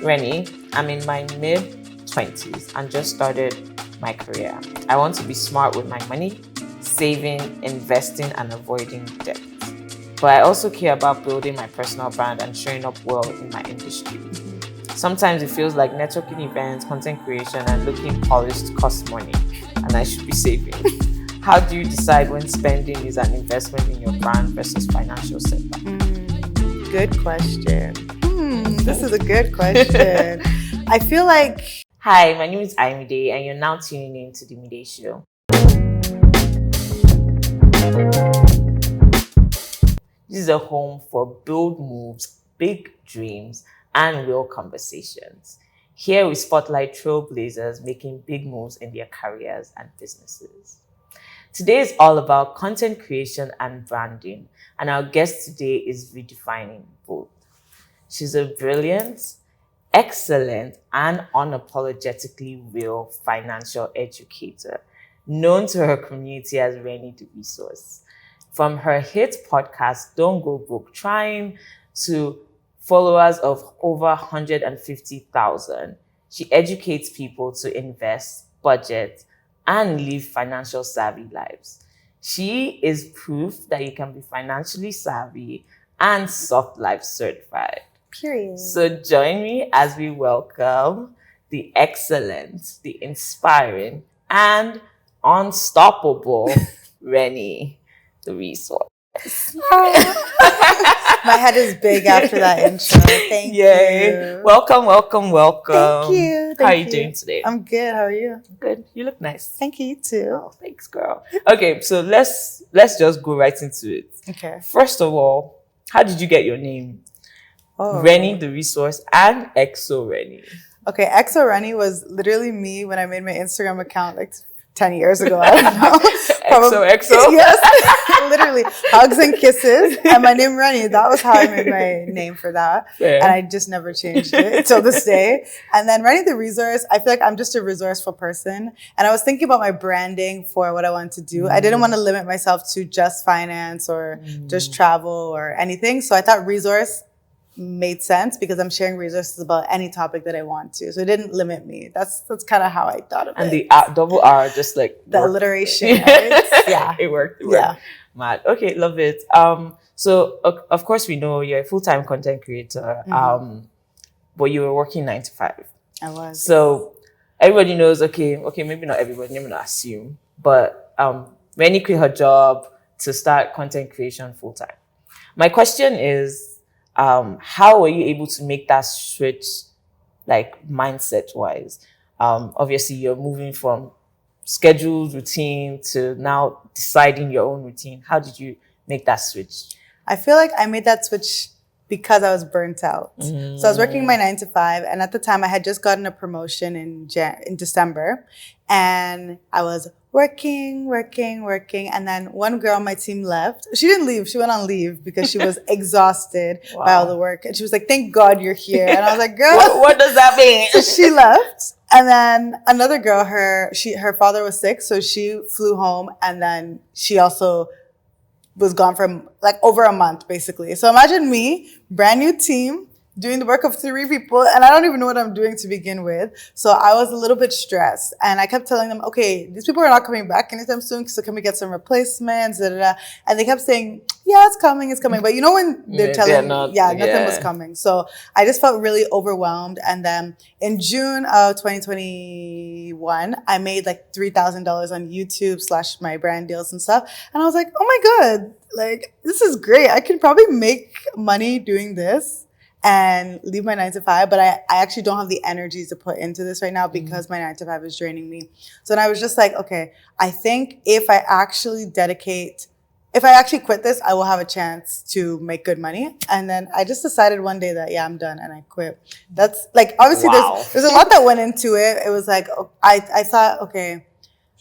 Reni. I'm in my mid-20s and just started my career. I want to be smart with my money, saving, investing, and avoiding debt. But I also care about building my personal brand and showing up well in my industry. Sometimes it feels like networking events, content creation, and looking polished costs money, and I should be saving. How do you decide when spending is an investment in your brand versus financial setback? Good question. This is a good question. I feel like... Hi, my name is Ayomide, and you're now tuning in to the Midday Show. This is a home for bold moves, big dreams, and real conversations. Here we spotlight trailblazers making big moves in their careers and businesses. Today is all about content creation and branding, and our guest today is redefining both. She's a brilliant, excellent, and unapologetically real financial educator, known to her community as Reni The Resource. From her hit podcast, Don't Go Broke Trying, to followers of over 150,000, she educates people to invest, budget, and live financial savvy lives. She is proof that you can be financially savvy and soft life certified. Period. So join me as we welcome the excellent, the inspiring, and unstoppable Reni The Resource. My head is big after that intro. Thank you. Welcome. Thank you. How are you doing today? I'm good. How are you? Good. You look nice. Thank you, too. Oh, thanks, girl. Okay, so let's just go right into it. Okay. First of all, how did you get your name? Reni The Resource and Exo Reni. Okay, Exo Reni was literally me when I made my Instagram account like 10 years ago. I don't know. Exo? Yes. Literally. Hugs and kisses. And my name Reni. That was how I made my name for that. Fair. And I just never changed it till this day. And then Reni The Resource, I feel like I'm just a resourceful person. And I was thinking about my branding for what I wanted to do. I didn't want to limit myself to just finance or just travel or anything. So I thought resource made sense because I'm sharing resources about any topic that I want to. So it didn't limit me. That's kind of how I thought of it. And the double R just like the alliteration. Right? Yeah. It worked. Yeah. Mad. Okay, love it. So of course we know you're a full-time content creator. But you were working 9 to 5. I was. So everybody knows, okay, maybe not everybody, let me not assume. But Reni quit her job to start content creation full-time. My question is, how were you able to make that switch, like mindset-wise? Obviously, you're moving from scheduled routine to now deciding your own routine. How did you make that switch? I feel like I made that switch because I was burnt out. So I was working my 9 to 5, and at the time I had just gotten a promotion in December, and I was working. And then one girl on my team left. She didn't leave. She went on leave because she was exhausted by all the work. And she was like, thank God you're here. And I was like, girl. What does that mean? So she left. And then another girl, her father was sick. So she flew home. And then she also was gone for like over a month, basically. So imagine me, brand new team, doing the work of 3 people, and I don't even know what I'm doing to begin with. So I was a little bit stressed, and I kept telling them, okay, these people are not coming back anytime soon, so can we get some replacements, And they kept saying, yeah, it's coming. But you know when they're telling me, nothing was coming. So I just felt really overwhelmed. And then in June of 2021, I made like $3,000 on YouTube / my brand deals and stuff. And I was like, oh my God, like, this is great. I can probably make money doing this and leave my 9 to 5, but I actually don't have the energy to put into this right now because my 9 to 5 is draining me. So then I was just like, okay, I think if I actually quit this, I will have a chance to make good money. And then I just decided one day that, I'm done, and I quit. That's like, obviously there's a lot that went into it. It was like, I thought, okay,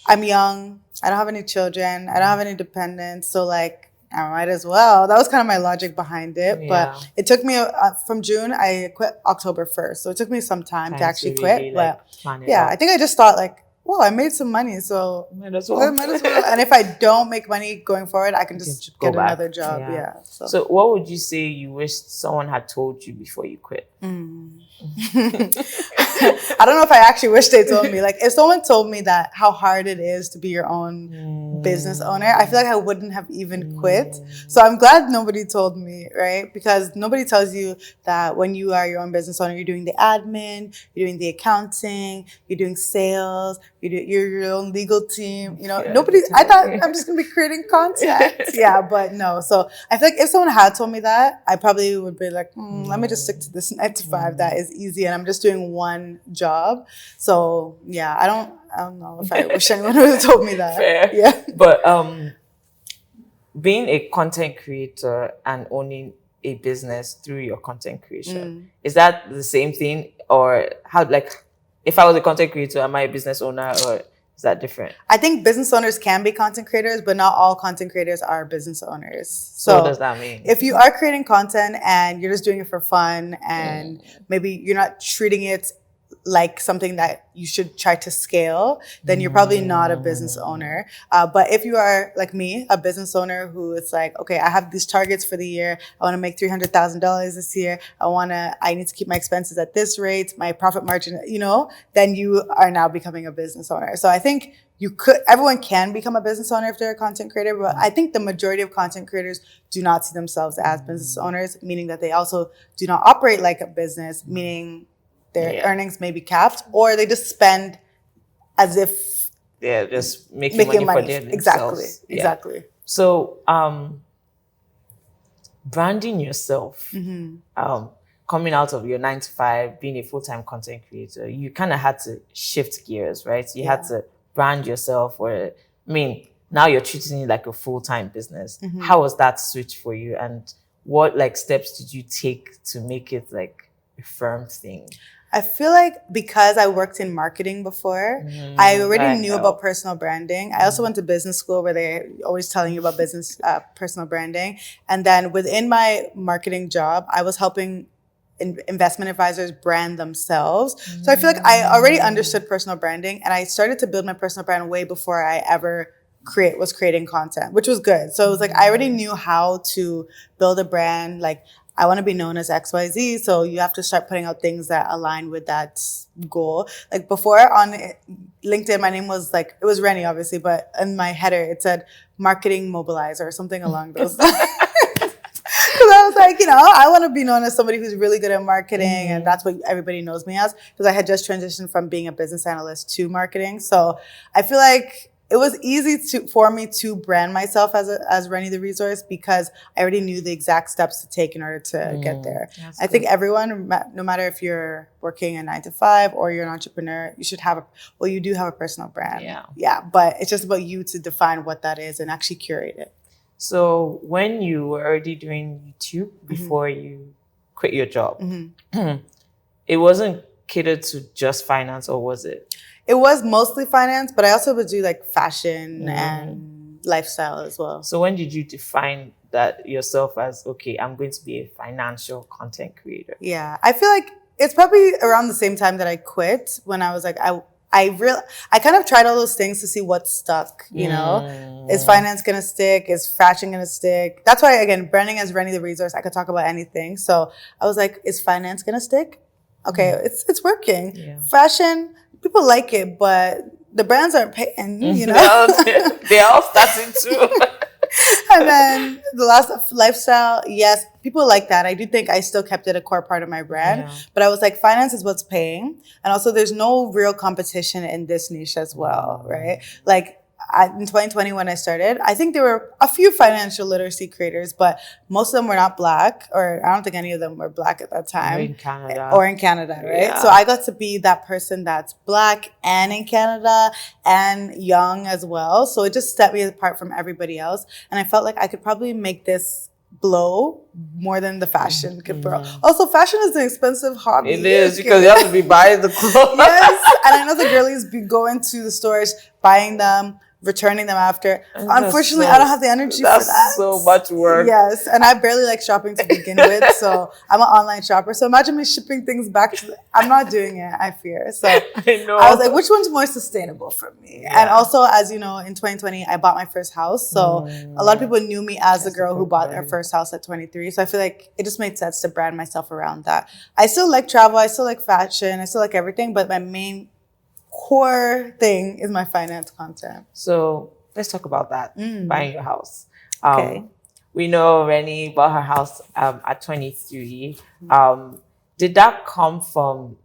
I'm young. I don't have any children. I don't have any dependents. So like, I might as well. That was kind of my logic behind it. But it took me from June, I quit October 1st. So it took me some time to actually quit. Really, but I think I just thought like, well, I made some money, so might as well. And if I don't make money going forward, I can just get another job. So what would you say you wish someone had told you before you quit? I don't know if I actually wish they told me. Like, if someone told me that how hard it is to be your own business owner, I feel like I wouldn't have even quit. So I'm glad nobody told me, right? Because nobody tells you that when you are your own business owner, you're doing the admin, you're doing the accounting, you're doing sales, you're your own legal team. You know, nobody. I thought I'm just gonna be creating content. Yeah, but no. So I feel like if someone had told me that, I probably would be like, let me just stick to this 9 to 5 that is easy, and I'm just doing one job. So yeah, I don't know if I wish anyone would have told me that. Fair. Yeah. But being a content creator and owning a business through your content creation, is that the same thing? Or how, like, if I was a content creator, am I a business owner, or is that different? I think business owners can be content creators, but not all content creators are business owners. So what does that mean? If you are creating content and you're just doing it for fun, and maybe you're not treating it like something that you should try to scale, then you're probably not a business owner. But if you are, like me, a business owner who is like, okay, I have these targets for the year. I want to make $300,000 this year. I need to keep my expenses at this rate, my profit margin, then you are now becoming a business owner. So I think everyone can become a business owner if they're a content creator, but I think the majority of content creators do not see themselves as business owners, meaning that they also do not operate like a business, meaning their earnings may be capped, or they just spend as if just making money for themselves. Exactly. So branding yourself, coming out of your 9 to 5, being a full-time content creator, you kind of had to shift gears, right? You had to brand yourself, now you're treating it like a full-time business. How was that switch for you, and what steps did you take to make it like a firm thing? I feel like because I worked in marketing before, I already knew about personal branding. I also went to business school where they're always telling you about business, personal branding. And then within my marketing job, I was helping investment advisors brand themselves. So I feel like I already understood personal branding, and I started to build my personal brand way before I ever was creating content, which was good. So it was like I already knew how to build a brand. Like, I want to be known as XYZ, so you have to start putting out things that align with that goal. Like before on LinkedIn, my name was it was Reni, obviously, but in my header it said marketing mobilizer or something along those lines. Because I was like, I want to be known as somebody who's really good at marketing, and that's what everybody knows me as, because I had just transitioned from being a business analyst to marketing. So I feel like it was easy for me to brand myself as Reni The Resource, because I already knew the exact steps to take in order to get there. I think everyone, no matter if you're working a 9 to 5 or you're an entrepreneur, you should have you do have a personal brand. Yeah, but it's just about you to define what that is and actually curate it. So when you were already doing YouTube before you quit your job, it wasn't catered to just finance, or was it? It was mostly finance, but I also would do fashion and lifestyle as well. So when did you define that yourself as, okay, I'm going to be a financial content creator? Yeah, I feel like it's probably around the same time that I quit, when I was like, I kind of tried all those things to see what stuck, Is finance going to stick? Is fashion going to stick? That's why, again, branding as Reni The Resource, I could talk about anything. So I was like, is finance going to stick? Okay, it's working. Yeah. Fashion, people like it, but the brands aren't paying, They're all starting to. And then the last lifestyle, yes, people like that. I do think I still kept it a core part of my brand, but I was like, finance is what's paying. And also there's no real competition in this niche as well, right? In 2020 when I started, I think there were a few financial literacy creators, but most of them were not Black, or I don't think any of them were Black at that time. Or in Canada, right? Yeah. So I got to be that person that's Black and in Canada and young as well. So it just set me apart from everybody else. And I felt like I could probably make this blow more than the fashion could blow. Also, fashion is an expensive hobby. It is, because you have to be buying the clothes. Yes, and I know the girlies be going to the stores, buying them, returning them after. And Unfortunately, I don't have the energy for that. That's so much work. Yes, and I barely like shopping to begin with, so I'm an online shopper. So imagine me shipping things back to. I'm not doing it. I fear. So I know. I was like, which one's more sustainable for me? Yeah. And also, as you know, in 2020, I bought my first house. So a lot of people knew me as the girl who bought their first house at 23. So I feel like it just made sense to brand myself around that. I still like travel. I still like fashion. I still like everything. But my main core thing is my finance content. So let's talk about that. Buying your house. Okay. We know Reni bought her house at 23. Did that come from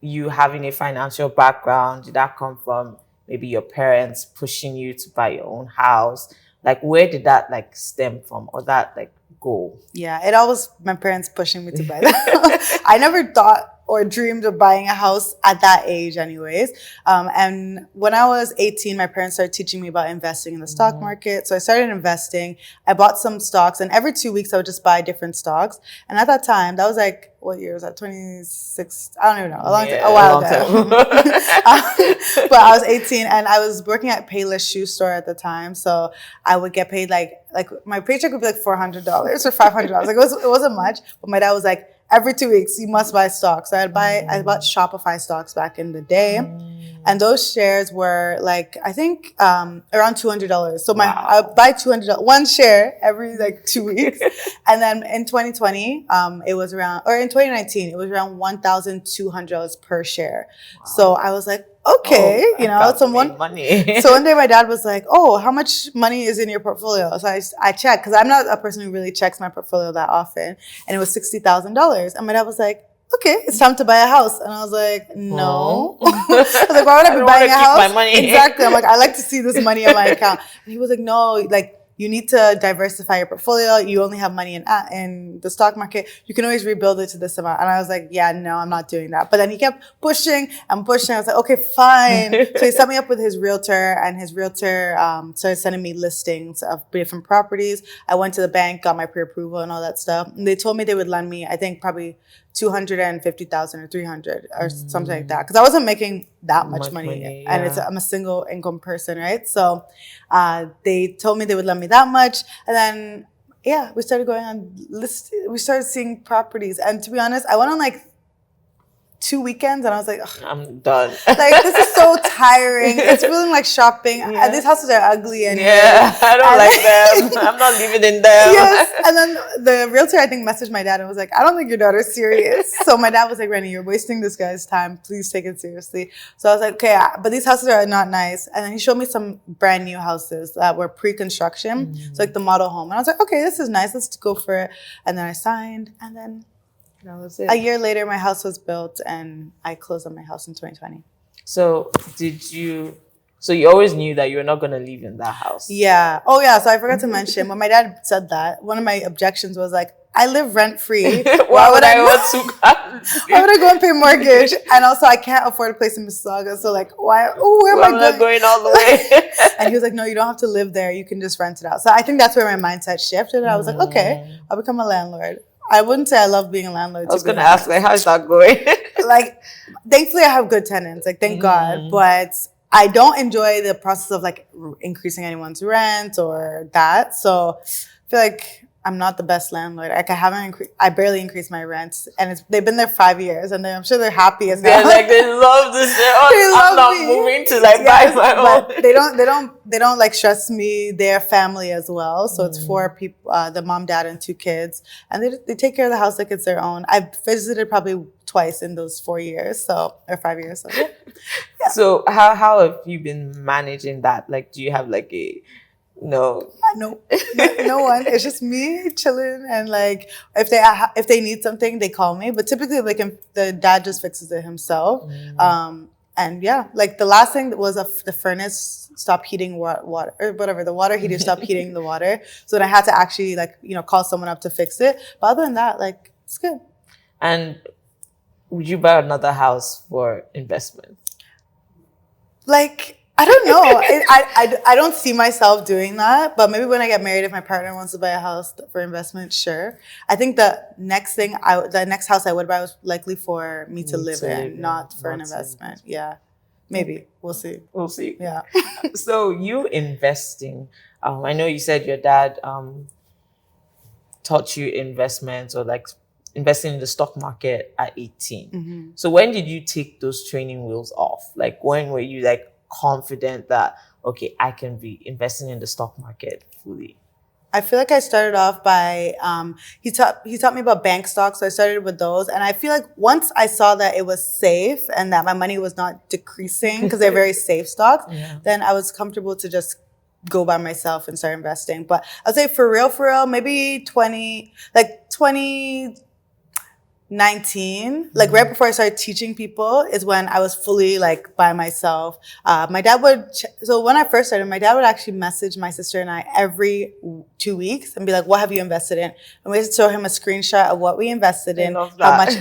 you having a financial background? Did that come from maybe your parents pushing you to buy your own house? Like, where did that like stem from, or that like go? Yeah, it always my parents pushing me to buy that. I never thought or dreamed of buying a house at that age anyways. And when I was 18, my parents started teaching me about investing in the stock market. So I started investing. I bought some stocks, and every 2 weeks I would just buy different stocks. And at that time, that was like, what year was that? 26? I don't even know. A while ago. But I was 18 and I was working at Payless Shoe Store at the time. So I would get paid like my paycheck would be like $400 or $500. Like it wasn't much. But my dad was like, every 2 weeks you must buy stocks. So I bought Shopify stocks back in the day. And those shares were like, I think around $200. So I would buy one share every like 2 weeks. And then in 2020, it was around, or in 2019, it was around $1,200 per share. Wow. So I was like, okay, so one day my dad was like, oh, how much money is in your portfolio? So I checked, because I'm not a person who really checks my portfolio that often. And it was $60,000. And my dad was like, okay, it's time to buy a house. And I was like, no. I was like, why would I be buying a house? My money. Exactly. I'm like, I like to see this money in my account. And he was like, no, like, you need to diversify your portfolio. You only have money in the stock market. You can always rebuild it to this amount. And I was like, yeah, no, I'm not doing that. But then he kept pushing and pushing. I was like, okay, fine. So he set me up with his realtor, and his realtor started sending me listings of different properties. I went to the bank, got my pre-approval and all that stuff. And they told me they would lend me, I think, probably $250,000 or $300,000 or something like that, because I wasn't making that much money. And I'm a single income person, right? So they told me they would lend me that much, and then we started going on we started seeing properties, and to be honest, I went on like 2 weekends, and I was like, I'm done. Like, this is so tiring. It's feeling like shopping. And these houses are ugly anyway. Yeah, I don't like them. I'm not living in them. Yes. And then the realtor, I think, messaged my dad and was like, I don't think your daughter's serious. So my dad was like, Reni, you're wasting this guy's time. Please take it seriously. So I was like, okay, but these houses are not nice. And then he showed me some brand new houses that were pre-construction. So like the model home. And I was like, okay, this is nice. Let's go for it. And then I signed, and then that was it. A year later, my house was built, and I closed on my house in 2020. So you always knew that you were not going to live in that house? Yeah. Oh, yeah. So I forgot to mention, when my dad said that, one of my objections was like, I live rent-free. Why would I want to? Why would I go and pay mortgage? And also, I can't afford a place in Mississauga. So like, where am I going all the way? And he was like, no, you don't have to live there. You can just rent it out. So I think that's where my mindset shifted. And I was like, okay, I'll become a landlord. I wouldn't say I love being a landlord. I was going to ask, like, how's that going? Like, thankfully, I have good tenants. Like, thank God. But I don't enjoy the process of, like, increasing anyone's rent or that. So I feel like I'm not the best landlord. Like, I barely increased my rent. And they've been there 5 years. And I'm sure they're happy as hell. Like, they love this. I'm not moving to, like, buy my own. But they don't like stress me. Their family as well. So it's 4 people, the mom, dad, and 2 kids. And they take care of the house like it's their own. I've visited probably twice in those 4 years, or 5 years. So, yeah. So how have you been managing that? Like, do you have like no one. It's just me chilling, and like if they need something, they call me. But typically, like, the dad just fixes it himself. And yeah, like the last thing was the furnace stopped heating water, or whatever, the water heater stopped heating the water. So then I had to actually call someone up to fix it. But other than that, like, it's good. And would you buy another house for investment? Like, I don't know. I don't see myself doing that. But maybe when I get married, if my partner wants to buy a house for investment, sure. I think the next house I would buy was likely for me to live in, not for an investment. Yeah. Maybe. We'll see. We'll see. Yeah. So you investing, I know you said your dad taught you investments or like investing in the stock market at 18. Mm-hmm. So when did you take those training wheels off? Like when were you like confident that, okay, I can be investing in the stock market fully? I feel like I started off by he taught me about bank stocks, so I started with those. And I feel like once I saw that it was safe and that my money was not decreasing because they're very safe stocks, then I was comfortable to just go by myself and start investing. But I'd say for real, maybe 2019, like right before I started teaching people is when I was fully like by myself. My dad so when I first started, my dad would actually message my sister and I every 2 weeks and be like, what have you invested in? And we had to show him a screenshot of what we invested in, how much,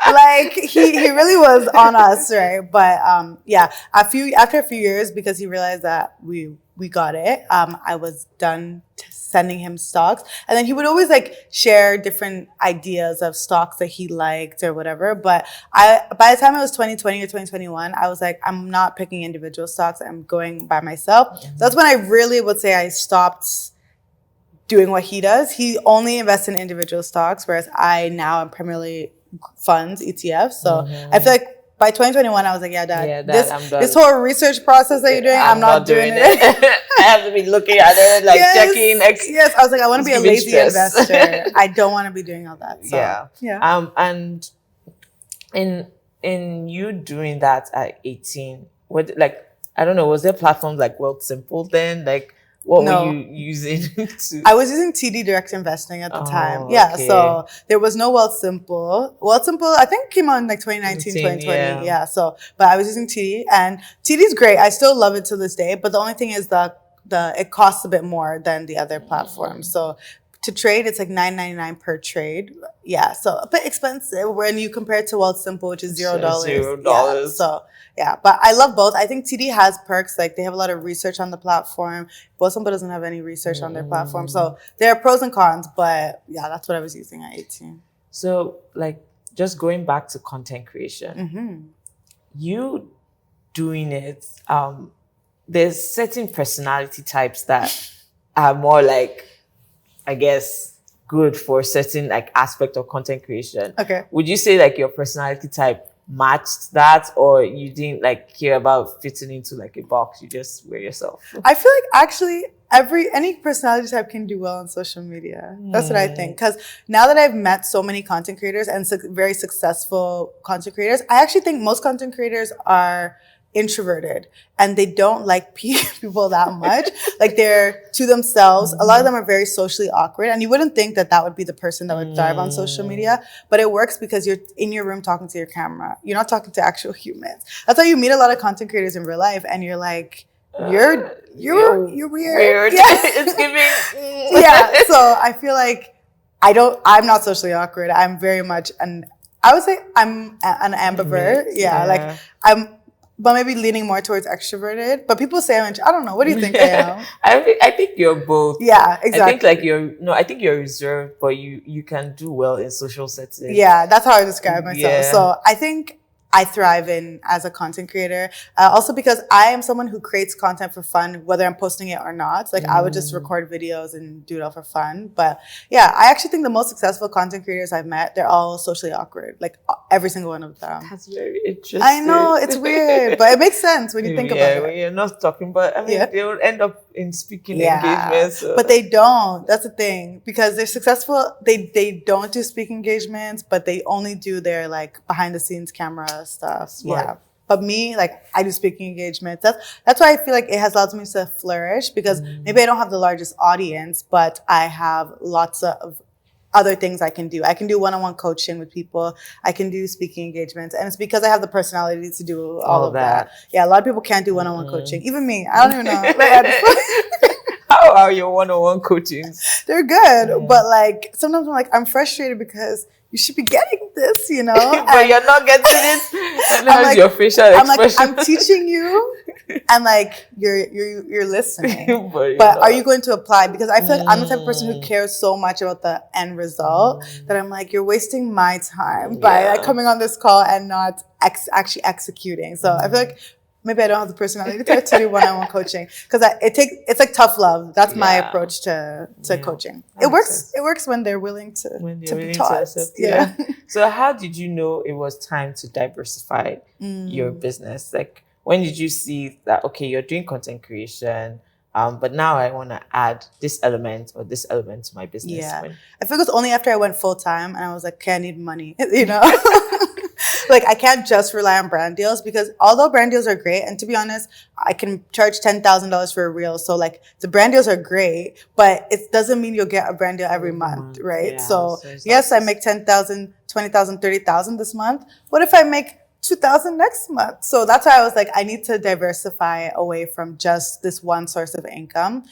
like he really was on us, right? But yeah, after a few years, because he realized that we got it, I was done sending him stocks. And then he would always like share different ideas of stocks that he liked or whatever. But by the time it was 2020 or 2021, I was like, I'm not picking individual stocks. I'm going by myself. So that's when I really would say I stopped doing what he does. He only invests in individual stocks, whereas I now am primarily funds, ETFs. So I feel like by 2021, I was like, yeah, Dad, this whole research process that you're doing, I'm not doing it. I have to be looking at it, like checking. Yes, I was like, I want to be a lazy investor. I don't want to be doing all that. So, yeah. And in you doing that at 18, what, like, I don't know, was there platforms like Wealthsimple then? Like, what were you using to? I was using TD Direct Investing at the time. Yeah, okay. So there was no Wealthsimple. Wealthsimple, I think, came out in like 2019, 2020. Yeah, so, but I was using TD, and TD's great. I still love it to this day, but the only thing is it costs a bit more than the other platforms. So to trade, it's like $9.99 per trade. Yeah, so a bit expensive when you compare it to Wealthsimple, which is $0. $0. Yeah, so yeah, but I love both. I think TD has perks, like they have a lot of research on the platform. Wealthsimple doesn't have any research on their platform. So there are pros and cons, but yeah, that's what I was using at 18. So like just going back to content creation, you doing it, there's certain personality types that are more like, I guess, good for certain like aspect of content creation. Okay. Would you say like your personality type matched that, or you didn't like care about fitting into like a box? You just were yourself? I feel like actually any personality type can do well on social media. That's what I think. Because now that I've met so many content creators and very successful content creators, I actually think most content creators are introverted and they don't like people that much. Like they're to themselves. A lot of them are very socially awkward, and you wouldn't think that would be the person that would thrive on social media, but it works because you're in your room talking to your camera. You're not talking to actual humans. That's why you meet a lot of content creators in real life and you're like, you're weird. Yeah. It's giving. Yeah. So I feel like I'm not socially awkward. I'm very much I would say I'm an ambivert. Yeah. Like but maybe leaning more towards extroverted. But people say I don't know. What do you think I am? I think you're both. Yeah, exactly. I think you're reserved, but you can do well in social settings. Yeah, that's how I describe myself. Yeah. So I think I thrive as a content creator. Also because I am someone who creates content for fun, whether I'm posting it or not. Like I would just record videos and do it all for fun. But yeah, I actually think the most successful content creators I've met, they're all socially awkward. Like every single one of them. That's very interesting. I know, it's weird, but it makes sense when you think about it. When you're not talking, but I mean, they will end up in speaking engagements. So. But they don't. That's the thing. Because they're successful, they don't do speaking engagements, but they only do their like behind the scenes camera stuff. Smart. Yeah. But me, like I do speaking engagements. That's why I feel like it has allowed me to flourish, because maybe I don't have the largest audience, but I have lots of other things I can do. I can do one-on-one coaching with people. I can do speaking engagements. And it's because I have the personality to do all of that. Yeah, a lot of people can't do one-on-one coaching. Even me. I don't even know. How are your one-on-one coachings? They're good. But like sometimes I'm frustrated because you should be getting this, but you're not getting it. And how's your facial expression? I'm teaching you and like you're listening, But you're but are not. you going to apply? Because I feel like I'm the type of person who cares so much about the end result that I'm like, you're wasting my time by like Yeah. coming on this call and not actually executing. So I feel like maybe I don't have the personality to do one-on-one coaching, because it's like tough love. That's my Yeah. approach to Yeah. coaching. That It makes works. sense. It works when they're willing to When they're to be willing to taught. accept. Yeah. So how did you know it was time to diversify your business? Like, when did you see that, okay, you're doing content creation, but now I want to add this element or this element to my business? Yeah. When- I think it was only after I went full time and I was like, okay, I need money, you know? Like, I can't just rely on brand deals, because although brand deals are great, and to be honest, I can charge $10,000 for a reel. So like, the brand deals are great, but it doesn't mean you'll get a brand deal every month, right? Yeah, So so it's yes, not I make 10,000, 20,000, 30,000 this month. What if I make 2,000 next month? So that's why I was like, I need to diversify away from just this one source of income.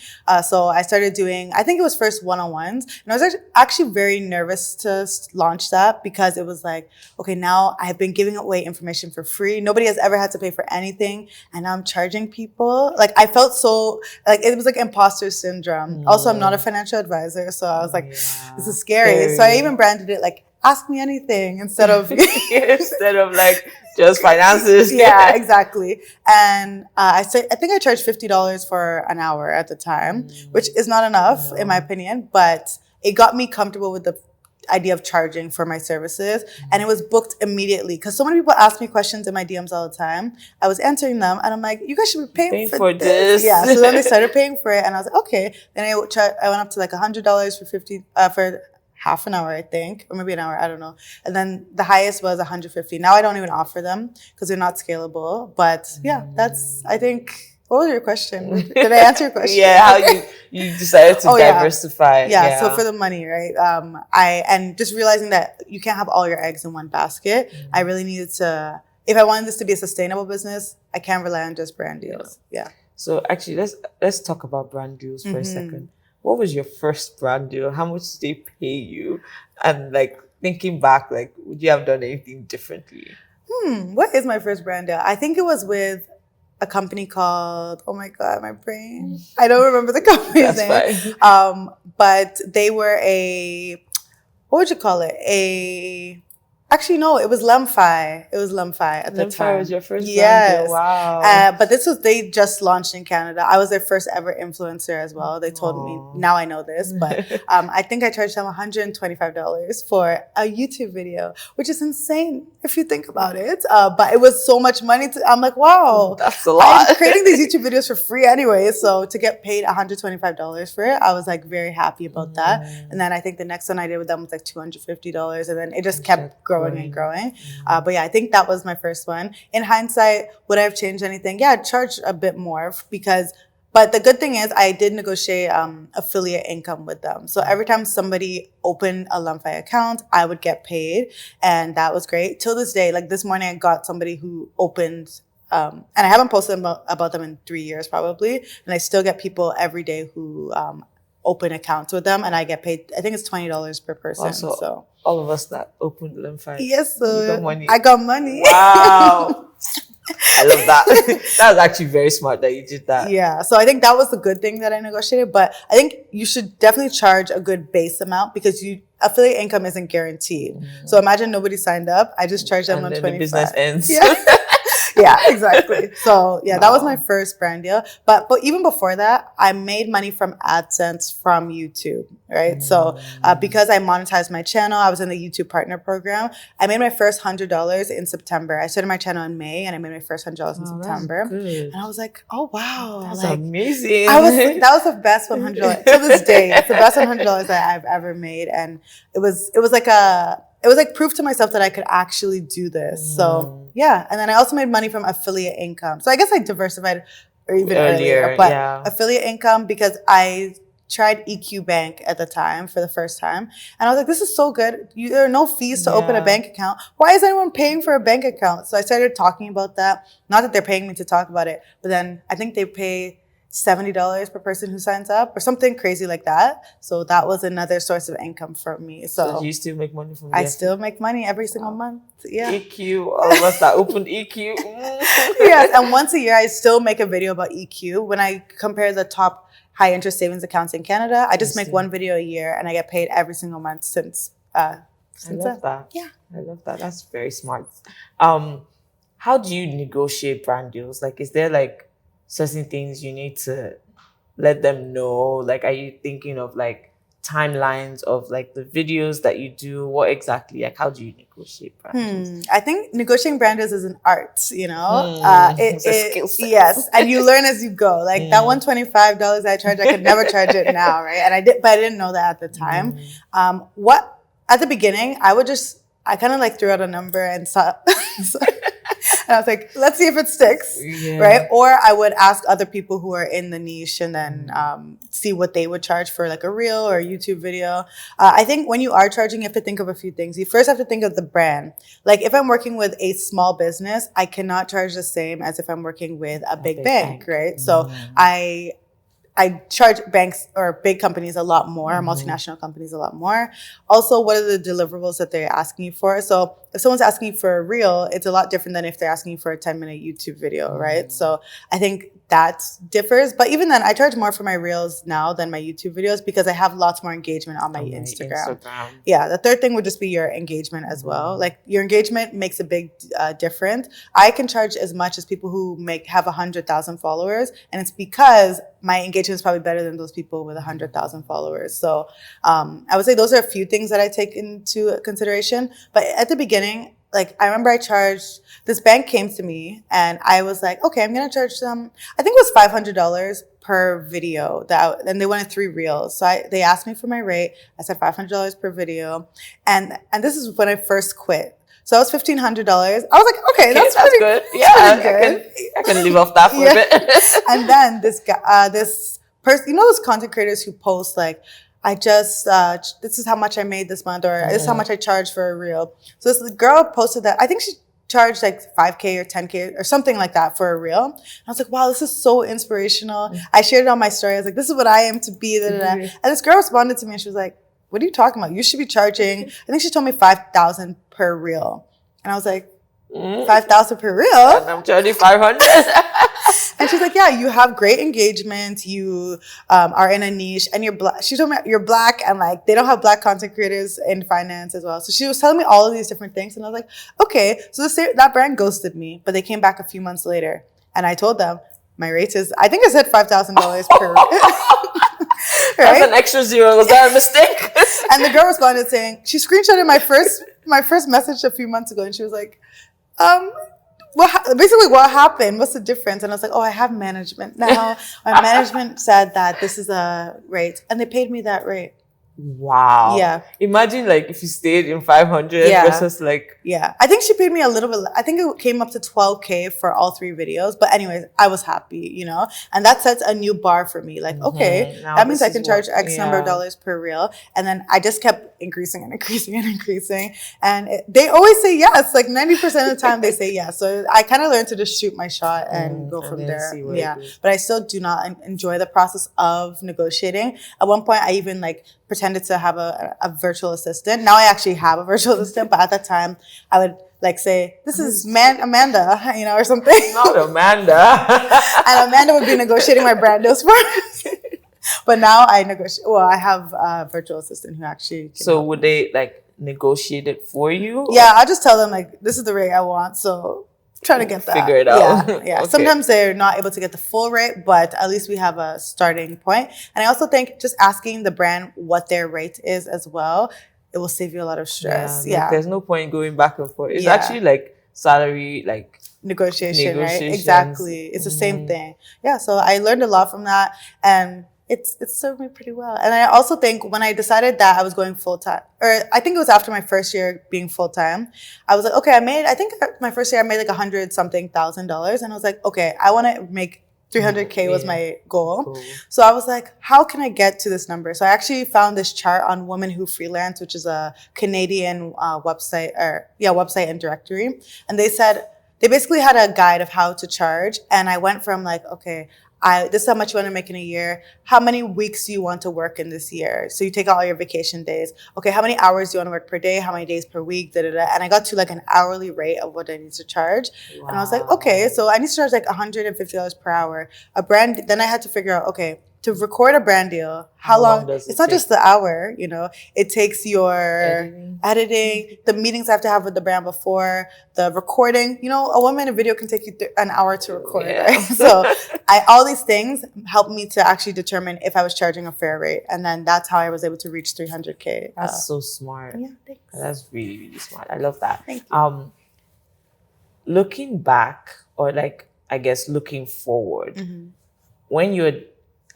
So I started doing, I think it was first one-on-ones. And I was actually very nervous to launch that, because it was like, okay, now I've been giving away information for free. Nobody has ever had to pay for anything. And now I'm charging people. Like, I felt so, like, it was like imposter syndrome. Also, I'm not a financial advisor. So I was like, this is scary. So I even branded it like, ask me anything, instead of instead of like just finances. Yeah, exactly. And I think I charged $50 for an hour at the time, which is not enough in my opinion, but it got me comfortable with the idea of charging for my services, and it was booked immediately, because so many people ask me questions in my DMs all the time. I was answering them, and I'm like, you guys should be paying for this. Yeah. So then they started paying for it, and I was like, okay. Then I went up to like $100 for half an hour, I think, or maybe an hour, I don't know. And then the highest was 150. Now I don't even offer them because they're not scalable. But yeah, that's, I think, what was your question? Did I answer your question? Yeah, how you decided to diversify. Yeah, so for the money, right? And just realizing that you can't have all your eggs in one basket. I really needed to, if I wanted this to be a sustainable business, I can't rely on just brand deals. Yeah. So actually, let's talk about brand deals for a second. What was your first brand deal? How much did they pay you? And like, thinking back, like, would you have done anything differently? What is my first brand deal? I think it was with a company called, oh my God, my brain. I don't remember the company's name. Fine. But they were what would you call it? Actually, no, it was Lemfi. It was Lemfi at the time. Lemfi was your first brand deal? Wow. But they just launched in Canada. I was their first ever influencer as well. They told me, now I know this, but I think I charged them $125 for a YouTube video, which is insane if you think about it. But it was so much money. I'm like, wow. That's a lot. I'm creating these YouTube videos for free anyway. So to get paid $125 for it, I was like very happy about that. And then I think the next one I did with them was like $250. And then it just kept growing and growing. But yeah, I think that was my first one. In hindsight, would I have changed anything? Yeah, I'd charge a bit more but the good thing is I did negotiate affiliate income with them. So every time somebody opened a Lemfi account, I would get paid. And that was great. Till this day, like this morning, I got somebody who opened, and I haven't posted about them in 3 years probably. And I still get people every day who open accounts with them, and I get paid, I think it's $20 per person. Also, so all of us that opened Lemfi. Yes, sir. Got money. I got money. Wow. I love that. That was actually very smart that you did that. Yeah. So I think that was the good thing that I negotiated. But I think you should definitely charge a good base amount, because affiliate income isn't guaranteed. So imagine nobody signed up. I just charged them and then $125. the business ends. Yeah. Yeah, exactly. So yeah, that was my first brand deal. But even before that, I made money from AdSense from YouTube, right? So because I monetized my channel, I was in the YouTube partner program. I made my first $100 in September. I started my channel in May, and I made my first $100 in September. Good. And I was like, oh wow, That's like, amazing. that was the best $100 to this day. It's the best $100 that I've ever made, and it was like proof to myself that I could actually do this. So yeah. And then I also made money from affiliate income. So I guess I diversified even earlier. But affiliate income, because I tried EQ Bank at the time for the first time. And I was like, this is so good. There are no fees to open a bank account. Why is anyone paying for a bank account? So I started talking about that. Not that they're paying me to talk about it, but then I think they pay $70 per person who signs up or something crazy like that. So that was another source of income for me. So do you still make money from I there? still make money every single month. Yeah. EQ, all of us that opened EQ. Yes, and once a year I still make a video about EQ. When I compare the top high interest savings accounts in Canada, I just make one video a year and I get paid every single month since I love that. Yeah. I love that. That's very smart. How do you negotiate brand deals? Like, is there like certain things you need to let them know? Like, are you thinking of like timelines of like the videos that you do? What exactly? Like, how do you negotiate brand deals? I think negotiating brand deals is an art, you know? It's a skill set. Yes, and you learn as you go. Like that $125 I charge, I could never charge it now, right? And but I didn't know that at the time. At the beginning, I kind of like threw out a number and saw, and I was like, let's see if it sticks, right? Or I would ask other people who are in the niche and then see what they would charge for like a reel or a YouTube video. I think when you are charging, you have to think of a few things. You first have to think of the brand. Like if I'm working with a small business, I cannot charge the same as if I'm working with a big bank, right? So I charge banks or big companies a lot more, multinational companies a lot more. Also, what are the deliverables that they're asking you for? So if someone's asking you for a reel, it's a lot different than if they're asking you for a 10-minute YouTube video, right? So I think that differs. But even then, I charge more for my reels now than my YouTube videos because I have lots more engagement on my Instagram. Yeah, the third thing would just be your engagement as well. Like your engagement makes a big difference. I can charge as much as people who have 100,000 followers, and it's because my engagement is probably better than those people with 100,000 followers. So I would say those are a few things that I take into consideration. But at the beginning, like I remember this bank came to me and I was like, okay, I'm going to charge them, I think it was $500 per video and they wanted 3 reels. So they asked me for my rate. I said $500 per video. And this is when I first quit. So it was $1,500. I was like, okay, that's pretty good. Yeah, pretty good. I can live off that for a bit. And then this guy, this person, you know, those content creators who post like, this is how much I made this month, or this is how much I charged for a reel. So this girl posted that, I think she charged like 5K or 10K or something like that for a reel. And I was like, wow, this is so inspirational. I shared it on my story. I was like, this is what I am to be. And this girl responded to me and she was like, what are you talking about? You should be charging, I think she told me 5,000 per reel. And I was like, 5,000 per reel? And I'm charging 500. And she's like, yeah, you have great engagement. You are in a niche and you're black. She told me you're black and like they don't have black content creators in finance as well. So she was telling me all of these different things. And I was like, okay. So that brand ghosted me, but they came back a few months later. And I told them my rate is, I think I said $5,000 per right? That's an extra zero. Was that a mistake? And the girl responded saying, she screenshotted my first message a few months ago. And she was like, basically what happened? What's the difference? And I was like, oh, I have management now. My management said that this is a rate, and they paid me that rate. Wow. Yeah. Imagine like if you stayed in 500 versus like. Yeah. I think she paid me a little bit. I think it came up to 12K for all 3 videos. But anyways, I was happy, you know, and that sets a new bar for me. Like, okay, now that means I can charge X number of dollars per reel. And then I just kept increasing and increasing and increasing. And they always say yes. Like 90% of the time they say yes. So I kind of learned to just shoot my shot and go from there. Yeah. But I still do not enjoy the process of negotiating. At one point, I even like pretended to have a virtual assistant. Now I actually have a virtual assistant, but at that time I would like say, this is Amanda, you know, or something. Not Amanda. And Amanda would be negotiating my brand deals for me. But now I negotiate. Well, I have a virtual assistant who actually. So would they like negotiate it for you? Yeah, I just tell them like, this is the rate I want. So try to get that. Figure it out. Yeah. Okay. Sometimes they're not able to get the full rate, but at least we have a starting point. And I also think just asking the brand what their rate is as well, it will save you a lot of stress. Yeah. Like, there's no point going back and forth. It's actually like salary, like negotiation, right? Exactly. It's the same thing. Yeah. So I learned a lot from that, and it's served me pretty well. And I also think when I decided that I was going full-time, or I think it was after my first year being full-time, I was like, okay, I think my first year I made like $100-something thousand. And I was like, okay, I want to make 300K was my goal. Cool. So I was like, how can I get to this number? So I actually found this chart on Women Who Freelance, which is a Canadian website and directory. And they said, they basically had a guide of how to charge. And I went from like, okay, this is how much you want to make in a year. How many weeks do you want to work in this year? So you take out all your vacation days. Okay, how many hours do you want to work per day? How many days per week? Da, da, da. And I got to like an hourly rate of what I need to charge. Wow. And I was like, okay, so I need to charge like $150 per hour. Then I had to figure out, okay, to record a brand deal, how long does it it's not take? just the hour, you know, it takes your editing, the meetings I have to have with the brand before, the recording. You know, a 1 minute video can take you an hour to record, right? So all these things helped me to actually determine if I was charging a fair rate. And then that's how I was able to reach 300K. That's so smart. Yeah, thanks. That's really, really smart. I love that. Thank you. Looking back, or like, I guess, looking forward, when you're,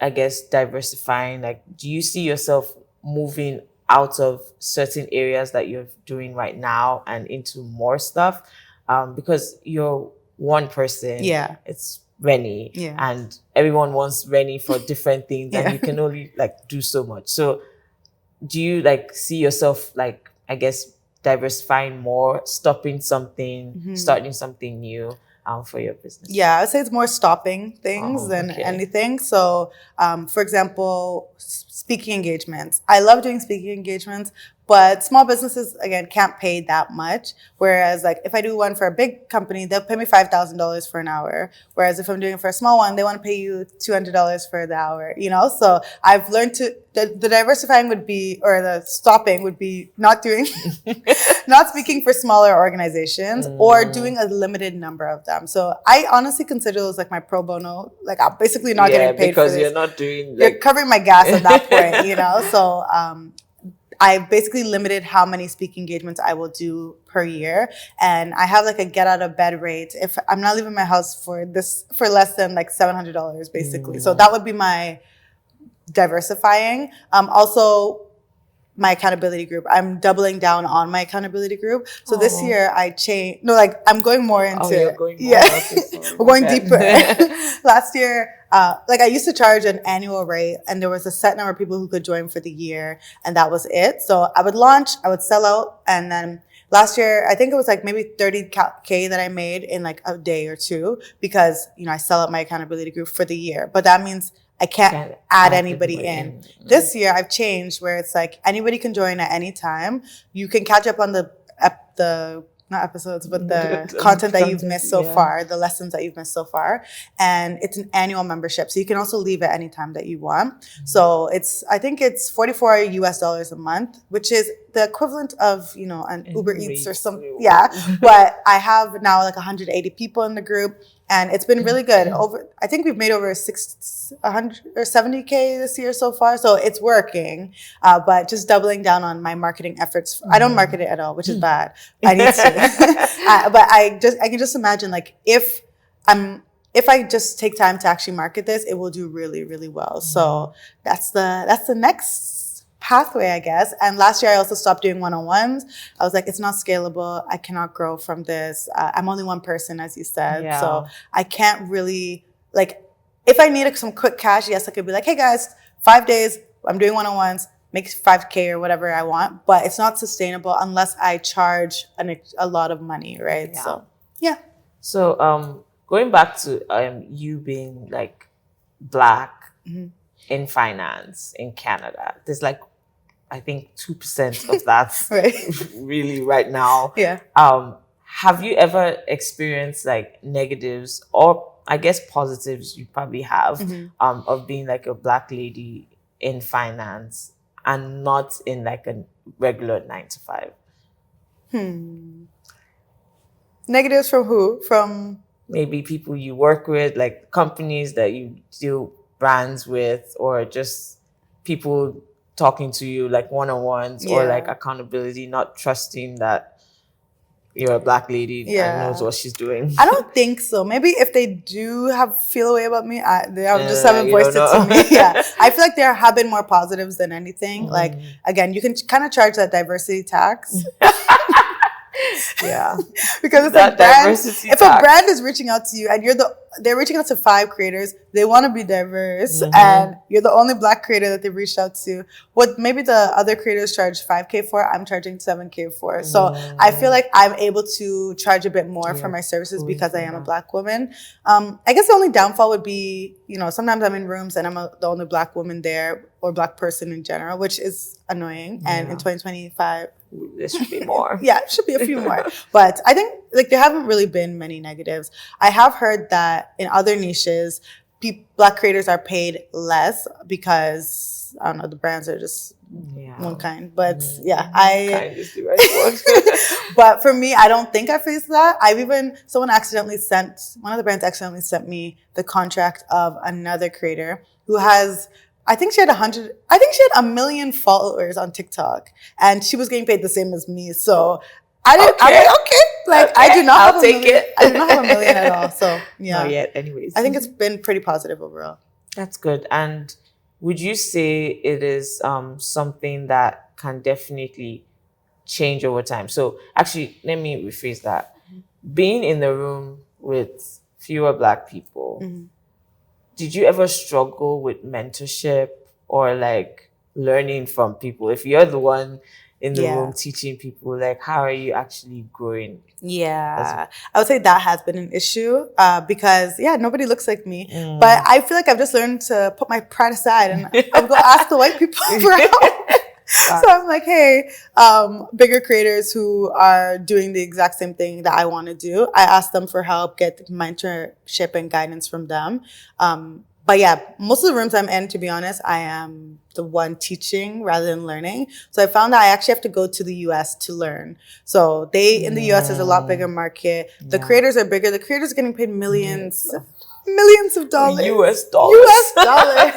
I guess, diversifying, like, do you see yourself moving out of certain areas that you're doing right now and into more stuff? Because you're one person. Yeah. It's Reni. Yeah. And everyone wants Reni for different things, and you can only like do so much. So do you like see yourself like, I guess, diversifying more, stopping something, starting something new for your business? Yeah, I would say it's more stopping things than anything. So, for example, speaking engagements. I love doing speaking engagements, but small businesses, again, can't pay that much. Whereas, like, if I do one for a big company, they'll pay me $5,000 for an hour. Whereas if I'm doing it for a small one, they want to pay you $200 for the hour, you know? So I've learned the diversifying would be, or the stopping would be not speaking for smaller organizations or doing a limited number of them. So I honestly consider those like my pro bono. Like, I'm basically not getting paid for this. Because you're not doing You're covering my gas at that point, you know? So, I basically limited how many speaking engagements I will do per year. And I have like a get out of bed rate. If I'm not leaving my house for less than like $700, basically. So that would be my diversifying. Also, my accountability group. I'm doubling down on my accountability group. So this year I changed. No, like I'm going more into. You're going more. We're going deeper. Last year, like I used to charge an annual rate, and there was a set number of people who could join for the year, and that was it. So I would launch, I would sell out, and then last year I think it was like maybe 30K that I made in like a day or two, because you know I sell out my accountability group for the year. But that means I can't add anybody in. This year I've changed where it's like anybody can join at any time. You can catch up on the not episodes, but the content that you've missed so far, the lessons that you've missed so far. And it's an annual membership. So you can also leave at any time that you want. So I think it's $44 a month, which is the equivalent of, you know, an Uber Eats or something. Yeah. But I have now like 180 people in the group. And it's been really good. I think we've made over 100 or 70K this year so far. So it's working. But just doubling down on my marketing efforts. I don't market it at all, which is bad. I need to. But I can just imagine like if I just take time to actually market this, it will do really, really well. So that's the next pathway, I guess. And last year I also stopped doing one-on-ones. I was like, it's not scalable. I cannot grow from this. I'm only one person, as you said. So I can't really, like, if I needed some quick cash, yes, I could be like, hey guys, 5 days, I'm doing one-on-ones, make 5K or whatever I want. But it's not sustainable unless I charge a lot of money, right? Yeah. So, yeah. So going back to you being like Black in finance in Canada, there's like, I think 2% of that really right now. Yeah. Have you ever experienced like negatives, or I guess positives you probably have, of being like a Black lady in finance and not in like a regular 9 to 5? Negatives from who? From maybe people you work with, like companies that you do brands with, or just people talking to you like one-on-ones, or like accountability, not trusting that you're a Black lady and knows what she's doing. I don't think so. Maybe if they do feel a way about me, they just haven't voiced it to me. Yeah, I feel like there have been more positives than anything. Like, again, you can kind of charge that diversity tax. Yeah. Because it's That like brand, diversity if a tax. brand is reaching out to you and they're reaching out to 5 creators, they want to be diverse, Mm-hmm. and you're the only Black creator that they've reached out to. What maybe the other creators charge 5K for, I'm charging 7K for. So I feel like I'm able to charge a bit more for Yeah, my services pulling because I from am a that. Black woman. I guess the only downfall would be, sometimes I'm in rooms and I'm the only Black woman there, or Black person in general, which is annoying. And in Yeah. 2025, There should be more. yeah, it should be a few more. But I think there haven't really been many negatives. I have heard that in other niches, Black creators are paid less because, I don't know, the brands are just one kind. But yeah, Kind is the right word. but for me, I don't think I faced that. One of the brands accidentally sent me the contract of another creator who has, I think she had 1 million followers on TikTok, and she was getting paid the same as me. So I'm like, okay. Like, I do not I'll have a take million. it. I do not have a million at all. So yeah. Not yet, anyways. I think it's been pretty positive overall. That's good. And would you say it is something that can definitely change over time? So actually, let me rephrase that. Being in the room with fewer Black people, did you ever struggle with mentorship or like learning from people? If you're the one in the room teaching people, like, how are you actually growing? Yeah, I would say that has been an issue because, nobody looks like me. But I feel like I've just learned to put my pride aside and I'll go ask the white people for help. So I'm like, hey, bigger creators who are doing the exact same thing that I want to do, I ask them for help, get mentorship and guidance from them. But yeah, most of the rooms I'm in, to be honest, I am the one teaching rather than learning. So I found that I actually have to go to the US to learn. So in the US is a lot bigger market. The creators are bigger. The creators are getting paid millions of dollars. US dollars. US dollars.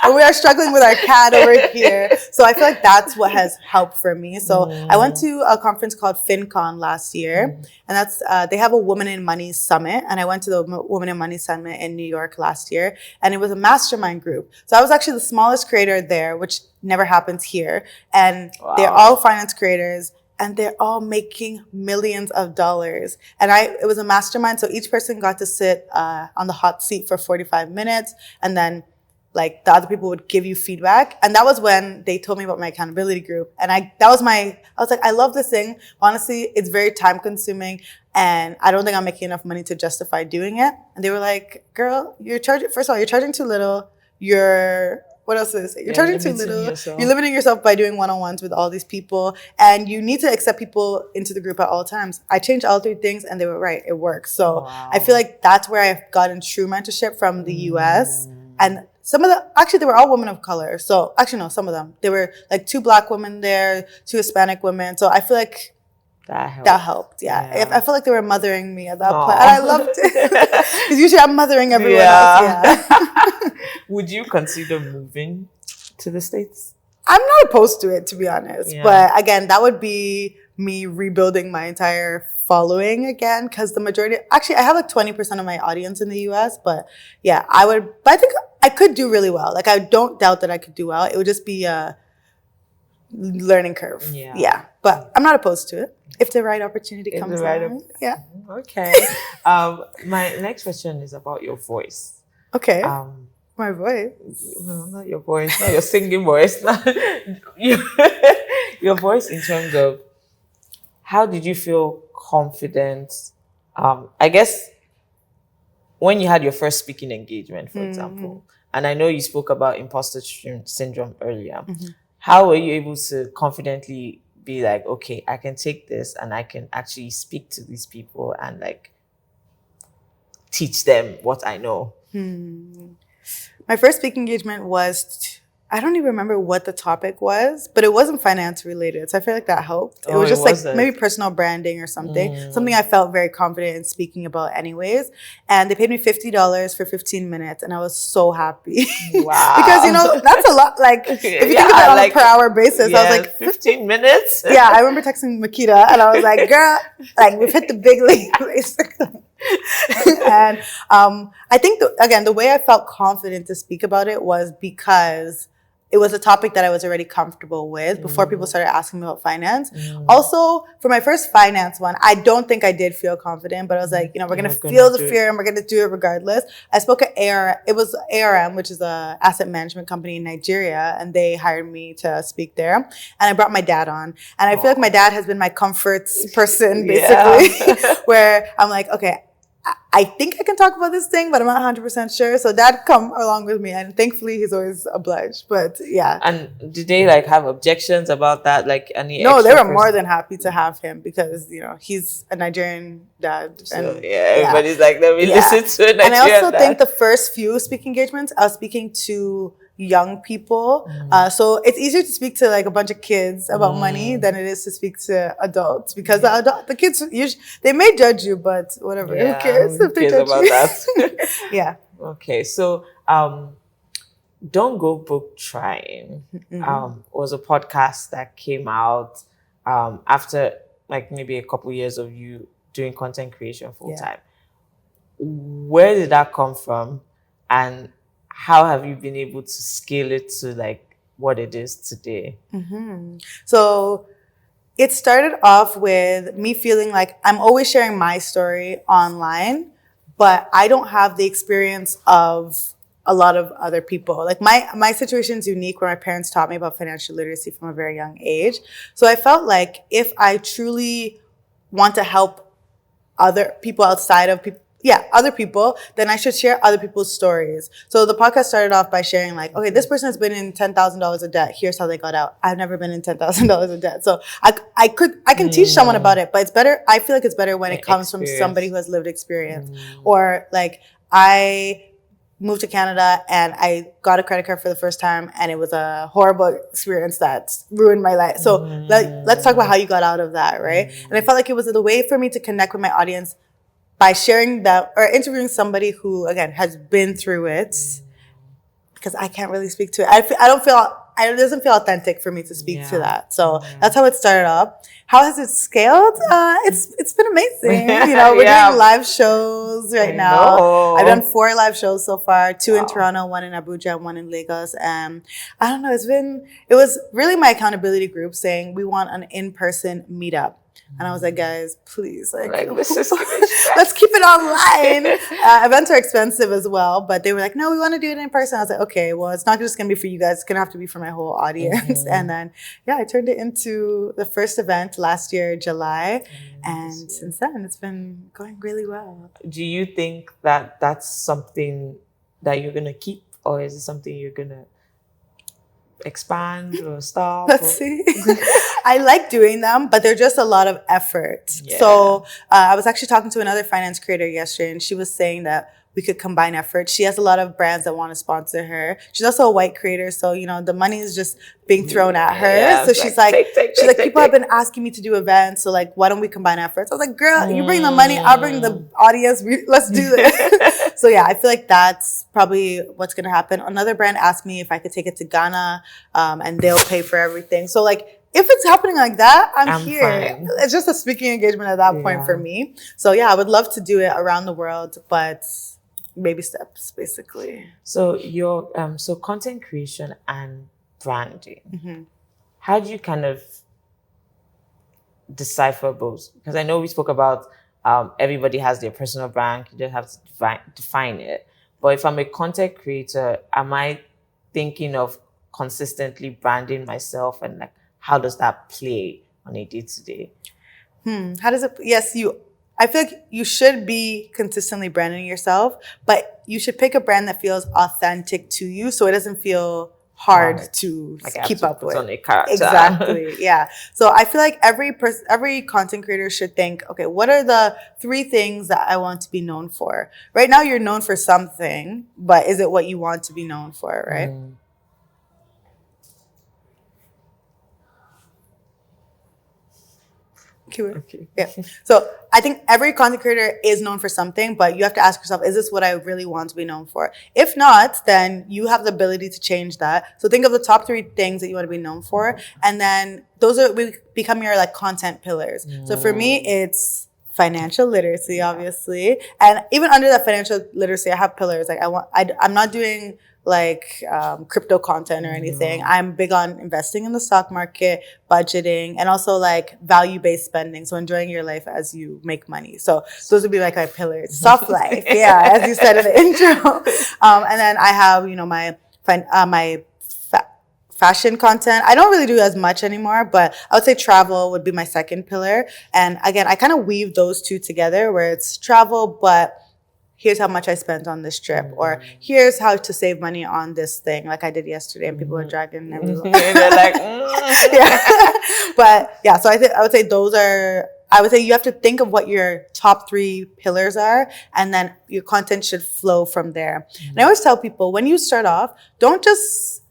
And we are struggling with our CAD over here. So I feel like that's what has helped for me. So I went to a conference called FinCon last year. And that's they have a Women in Money Summit. And I went to the Women in Money Summit in New York last year. And it was a mastermind group. So I was actually the smallest creator there, which never happens here. And they're all finance creators. And they're all making millions of dollars. And it was a mastermind. So each person got to sit on the hot seat for 45 minutes. And then like the other people would give you feedback. And that was when they told me about my accountability group. And I was like, I love this thing. Honestly, it's very time consuming. And I don't think I'm making enough money to justify doing it. And they were like, girl, first of all, you're charging too little. What else is it? You're charging too little. You're limiting yourself by doing one-on-ones with all these people. And you need to accept people into the group at all times. I changed all 3 things and they were right. It works. So I feel like that's where I've gotten true mentorship from the US. And they were all women of color. So actually, no, some of them. There were like 2 Black women there, 2 Hispanic women. So I feel like that helped. Yeah. I felt like they were mothering me at that point. And I loved it. Because usually I'm mothering everyone else. Yeah. Would you consider moving to the States? I'm not opposed to it, to be honest. Yeah. But again, that would be me rebuilding my entire following again. Because I have like 20% of my audience in the US. But yeah, but I think I could do really well. Like, I don't doubt that I could do well. It would just be a learning curve. Yeah. But I'm not opposed to it. If the right opportunity comes along. Yeah. Okay. My next question is about your voice. Okay. My voice? Well, not your voice, not your singing voice. Your voice in terms of how did you feel confident? I guess when you had your first speaking engagement, for example, and I know you spoke about imposter syndrome earlier, how were you able to confidently be like, okay, I can take this and I can actually speak to these people and like teach them what I know? My first speaking engagement was, I don't even remember what the topic was, but it wasn't finance related. So I feel like that helped. It was just like maybe personal branding or something. Something I felt very confident in speaking about anyways. And they paid me $50 for 15 minutes. And I was so happy. Wow. Because, that's a lot. Like, if you think about it on a per hour basis, I was like, 15 minutes? Yeah, I remember texting Makita and I was like, girl, like, we've hit the big league, basically. And I think, again, the way I felt confident to speak about it was because it was a topic that I was already comfortable with before people started asking me about finance. Also, for my first finance one, I don't think I did feel confident, but I was like, we're going to feel the fear and we're going to do it regardless. I spoke at it was ARM, which is a asset management company in Nigeria, and they hired me to speak there. And I brought my dad on. And I feel like my dad has been my comfort person, basically, where I'm like, okay, I think I can talk about this thing, but I'm not 100% sure. So dad come along with me, and thankfully he's always obliged. But yeah. And did they like have objections about that? Like any No, they extra were more than happy to have him because, he's a Nigerian dad. So And everybody's like, let me listen to a Nigerian And I also dad. think the first few speaking engagements, I was speaking to young people. So it's easier to speak to like a bunch of kids about money than it is to speak to adults because the kids usually, they may judge you, but whatever. Who cares if they judge about you? that? Yeah. Okay, so Don't Go Book Trying was a podcast that came out after like maybe a couple years of you doing content creation full time. Where did that come from, and how have you been able to scale it to like what it is today? So it started off with me feeling like I'm always sharing my story online, but I don't have the experience of a lot of other people. Like my situation is unique where my parents taught me about financial literacy from a very young age. So I felt like if I truly want to help other people outside of other people, then I should share other people's stories. So the podcast started off by sharing like, okay, this person has been in $10,000 of debt. Here's how they got out. I've never been in $10,000 of debt. So I can teach someone about it, but it's better. I feel like it's better when it comes from somebody who has lived experience. Or like I moved to Canada and I got a credit card for the first time and it was a horrible experience that ruined my life. So let's talk about how you got out of that, right? And I felt like it was the way for me to connect with my audience by sharing that or interviewing somebody who, again, has been through it, because I can't really speak to it. It doesn't feel authentic for me to speak to that. So that's how it started off. How has it scaled? It's been amazing. We're doing live shows right now. I've done 4 live shows so far, 2 in Toronto, 1 in Abuja, and 1 in Lagos. And I don't know, it was really my accountability group saying we want an in-person meetup. And I was like, guys, please, let's keep it online. Events are expensive as well, but they were like, no, we want to do it in person. I was like, okay, well, it's not just going to be for you guys. It's going to have to be for my whole audience. And then, I turned it into the first event last year, July. And since then, it's been going really well. Do you think that that's something that you're going to keep, or is it something you're going to expand or stop? Let's see. I like doing them, but they're just a lot of effort. So I was actually talking to another finance creator yesterday, and she was saying that we could combine efforts. She has a lot of brands that want to sponsor her. She's also a white creator, so the money is just being thrown at her. So she's like, people have been asking me to do events, so like, why don't we combine efforts? I was like, girl, you bring the money, I'll bring the audience. Let's do this. So I feel like that's probably what's gonna happen. Another brand asked me if I could take it to Ghana, and they'll pay for everything. So like, if it's happening like that, I'm here. Fine. It's just a speaking engagement at that point for me. So I would love to do it around the world, but baby steps, basically. So your content creation and branding, how do you kind of decipher both? Because I know we spoke about everybody has their personal brand. You just have to define it. But if I'm a content creator, am I thinking of consistently branding myself, and like, how does that play on a day-to-day? How does it? Yes, I feel like you should be consistently branding yourself, but you should pick a brand that feels authentic to you, so it doesn't feel hard to keep up with. On a character. Exactly. Yeah. So I feel like every content creator should think, okay, what are the 3 things that I want to be known for? Right now, you're known for something, but is it what you want to be known for? Right. Okay. Yeah. So I think every content creator is known for something, but you have to ask yourself, is this what I really want to be known for? If not, then you have the ability to change that. So think of the top 3 things that you want to be known for. And then those will become your like content pillars. So for me, it's financial literacy, obviously. And even under that financial literacy, I have pillars. Like I'm not doing like crypto content or anything. I'm big on investing in the stock market, budgeting, and also like value-based spending. So enjoying your life as you make money. So those would be like my pillars. Soft life, yeah, as you said in the intro. And then I have, my fashion content. I don't really do as much anymore, but I would say travel would be my second pillar. And again, I kind of weave those two together where it's travel, but here's how much I spent on this trip, or here's how to save money on this thing, like I did yesterday, and people were dragging everyone. They're like, yeah. But yeah, so I would say those are. I would say you have to think of what your top 3 pillars are, and then your content should flow from there. And I always tell people, when you start off, don't just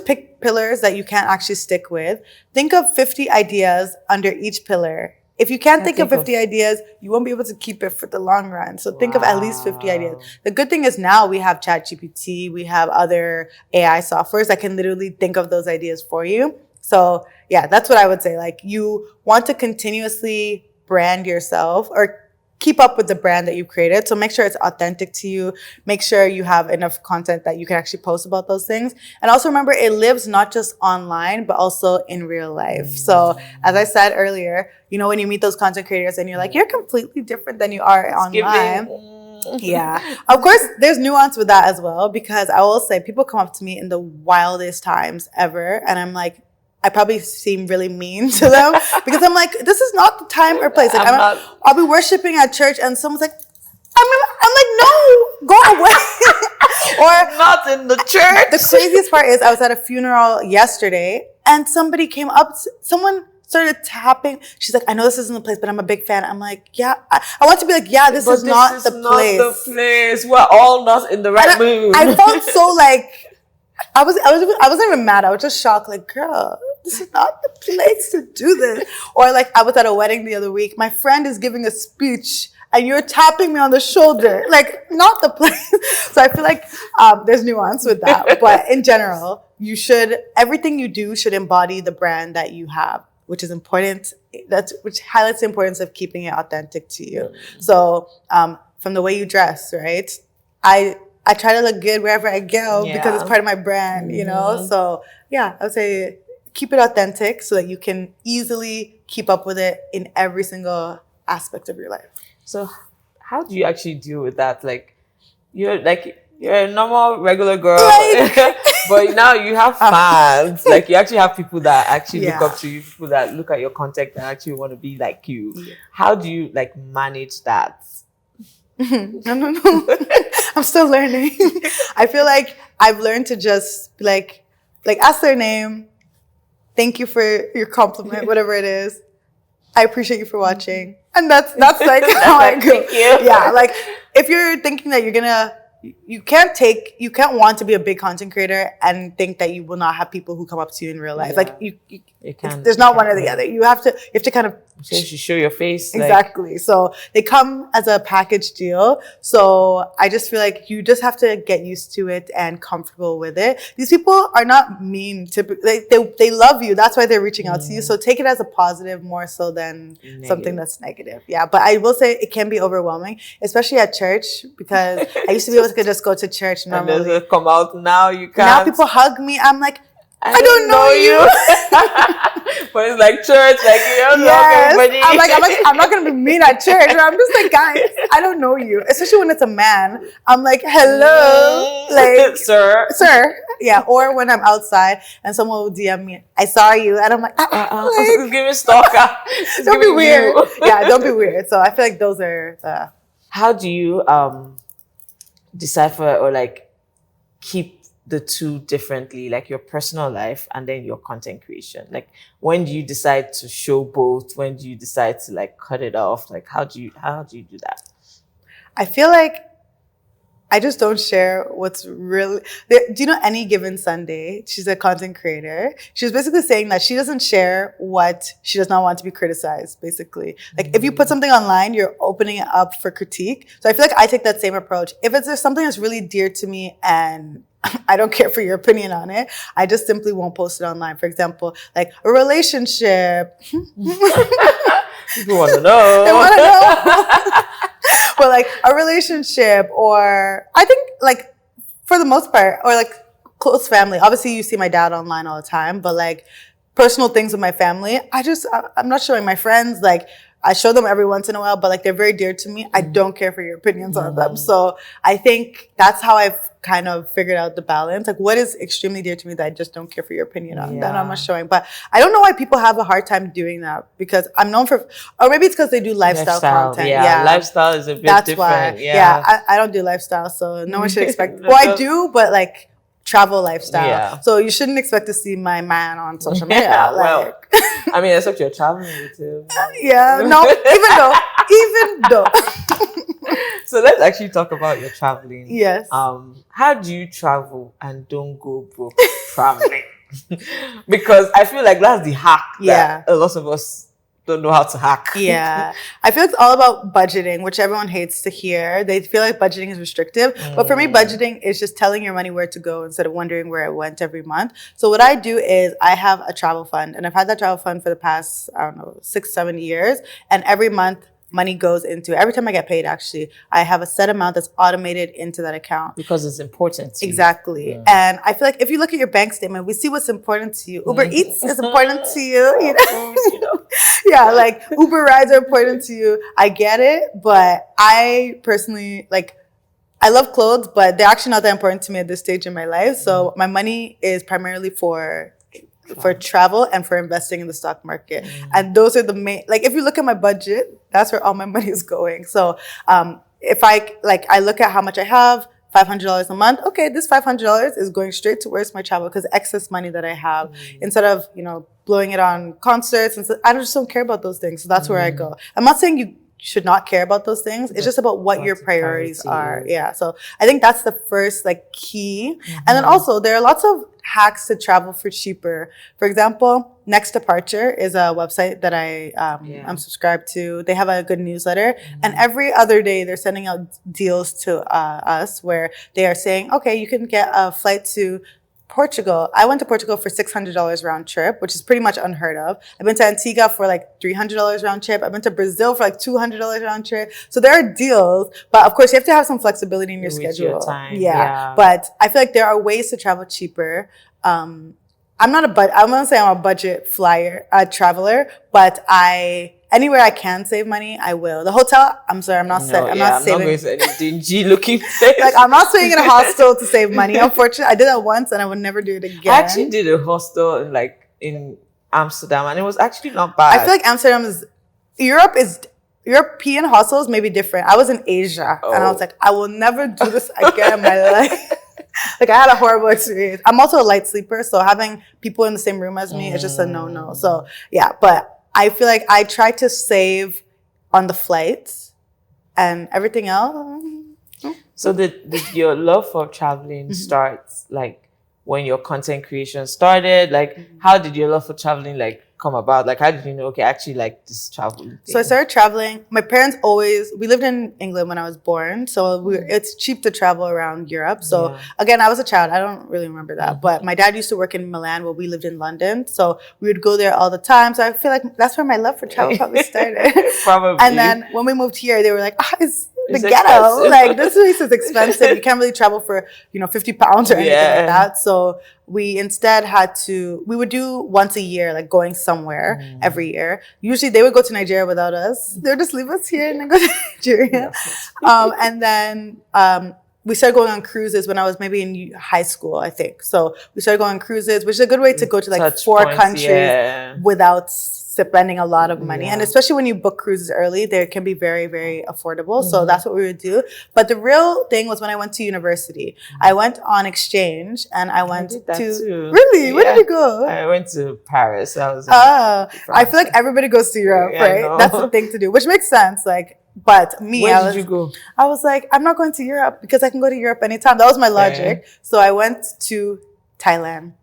pick pillars that you can't actually stick with. Think of 50 ideas under each pillar. If you can't think of 50 ideas, you won't be able to keep it for the long run. So think of at least 50 ideas. The good thing is now we have ChatGPT, we have other AI softwares that can literally think of those ideas for you. So yeah, that's what I would say. Like, you want to continuously brand yourself or keep up with the brand that you've created. So make sure it's authentic to you. Make sure you have enough content that you can actually post about those things. And also remember, it lives not just online, but also in real life. So as I said earlier, when you meet those content creators and you're like, you're completely different than you are online. Yeah. Of course, there's nuance with that as well, because I will say people come up to me in the wildest times ever. And I'm like, I probably seem really mean to them because I'm like, this is not the time or place. Like, I'll be worshiping at church and someone's like, I'm like, no, go away. Or not in the church. The craziest part is I was at a funeral yesterday and someone started tapping. She's like, I know this isn't the place, but I'm a big fan. I'm like, yeah. I want to be like, yeah, this is not the place. We're all not in the right mood. I felt so like, I wasn't even mad. I was just shocked. Like, girl, this is not the place to do this. Or like, I was at a wedding the other week. My friend is giving a speech and you're tapping me on the shoulder. Like, not the place. So I feel like there's nuance with that. But in general, everything you do should embody the brand that you have, which is important. Which highlights the importance of keeping it authentic to you. So from the way you dress, right? I try to look good wherever I go because it's part of my brand, So yeah, I would say keep it authentic so that you can easily keep up with it in every single aspect of your life. So how do you actually deal with that? Like, you're a normal, regular girl, but now you have fans. Like, you actually have people that actually look up to you, people that look at your content and actually want to be like you. Yeah. How do you manage that? No. I'm still learning. I feel like I've learned to just be like ask their name. Thank you for your compliment, whatever it is. I appreciate you for watching. And that's like how I go. Thank you. Yeah. Like, if you're thinking that you can't want to be a big content creator and think that you will not have people who come up to you in real life. Yeah. Like, there's not one or the other. You have to kind of show your face. Exactly. So they come as a package deal. So I just feel like you just have to get used to it and comfortable with it. These people are not mean. Typically, they love you. That's why they're reaching out to you. So take it as a positive more so than something that's negative. Yeah. But I will say it can be overwhelming, especially at church, because I used to be able to just go to church normally. And come out now, you can't. Now people hug me. I'm like, I don't know you. But it's like church, like, you don't know everybody. I'm not gonna be mean at church. I'm just like, guys, I don't know you. Especially when it's a man. I'm like, hello, like, sir. Yeah. Or when I'm outside and someone will DM me, I saw you, and I'm like, give me a stalker. Don't be weird. Yeah, don't be weird. So I feel like those are the. How do you decipher or keep the two differently, like your personal life and then your content creation? Like, when do you decide to show both? When do you decide to cut it off? Like, how do you do that? I feel like I just don't share what's really. Do you know Any Given Sunday? She's a content creator. She was basically saying that she doesn't share what she does not want to be criticized, basically. Like, if you put something online, you're opening it up for critique. So I feel like I take that same approach. If there's something that's really dear to me and I don't care for your opinion on it, I just simply won't post it online. For example, like a relationship. People want to know. They want to know. But like a relationship, or I think like for the most part, or like close family. Obviously, you see my dad online all the time, but like personal things with my family, I'm not showing my friends. Like I show them every once in a while, but like they're very dear to me. I don't care for your opinions on them. So I think that's how I've kind of figured out the balance. Like what is extremely dear to me that I just don't care for your opinion on, that I'm not showing. But I don't know why people have a hard time doing that, because I'm known for, or maybe it's because they do lifestyle content. Yeah, lifestyle is a bit that's different. Why. Yeah, I don't do lifestyle, so no one should expect. Well, I do, but like travel lifestyle. Yeah. So you shouldn't expect to see my man on social media. Yeah, like, well, I mean, except you're traveling with him. Yeah, no, even though. So let's actually talk about your traveling. Yes. How do you travel and don't go broke traveling? Because I feel like that's the hack that a lot of us don't know how to hack. Yeah. I feel it's all about budgeting, which everyone hates to hear. They feel like budgeting is restrictive. But for me, budgeting is just telling your money where to go instead of wondering where it went every month. So what I do is I have a travel fund, and I've had that travel fund for the past, 6-7 years. And every month, money goes into, every time I get paid, actually, I have a set amount that's automated into that account. Because it's important to you. Exactly. Yeah. And I feel like if you look at your bank statement, we see what's important to you. Uber Eats is important to you. You know? Yeah, like Uber rides are important to you. I get it, but I personally, like, I love clothes, but they're actually not that important to me at this stage in my life. So my money is primarily for travel and for investing in the stock market. And those are the main, like if you look at my budget, that's where all my money is going. So if I look at how much I have, $500 a month, okay, this $500 is going straight towards my travel because excess money that I have, instead of, blowing it on concerts. And so I just don't care about those things. So that's where I go. I'm not saying you should not care about those things. It's just about what your priorities are. Yeah. So I think that's the first key. And then also there are lots of hacks to travel for cheaper. For example, Next Departure is a website that I'm subscribed to. They have a good newsletter, and every other day they're sending out deals to us where they are saying, okay, you can get a flight to Portugal. I went to Portugal for $600 round trip, which is pretty much unheard of. I've been to Antigua for $300 round trip. I've been to Brazil for $200 round trip. So there are deals, but of course you have to have some flexibility in your schedule. Your time. Yeah. But I feel like there are ways to travel cheaper. I'm gonna say I'm a budget traveler, but anywhere I can save money, I will. The hotel, I'm sorry, I'm not saving. I'm not going to any dingy looking place. I'm not staying in a hostel to save money. Unfortunately, I did that once and I would never do it again. I actually did a hostel in Amsterdam, and it was actually not bad. I feel like European hostels may be different. I was in Asia and I was like, I will never do this again in my life. I had a horrible experience. I'm also a light sleeper, so having people in the same room as me is just a no-no. So yeah, but I feel like I try to save on the flights and everything else. So did your love for traveling start when your content creation started? How did your love for traveling come about? How did you know, okay, I actually like this travel thing? So I started traveling. My parents we lived in England when I was born. So it's cheap to travel around Europe. So again, I was a child. I don't really remember that. But my dad used to work in Milan while we lived in London. So we would go there all the time. So I feel like that's where my love for travel probably started. Probably. And then when we moved here, they were like, it's the ghetto. This place is expensive. You can't really travel for, 50 pounds or anything like that. So we instead we would do once a year, going somewhere every year. Usually they would go to Nigeria without us. They would just leave us here and then go to Nigeria. And then we started going on cruises when I was maybe in high school, I think. So we started going on cruises, which is a good way to go to 4 countries without spending a lot of money. And especially when you book cruises early, they can be very, very affordable. So that's what we would do. But the real thing was when I went to university. I went on exchange and I went too. Really? Yeah. Where did you go? I went to Paris. I feel like everybody goes to Europe, right? That's the thing to do, which makes sense. But me, where did you go? I was like, I'm not going to Europe because I can go to Europe anytime. That was my logic. So I went to Thailand.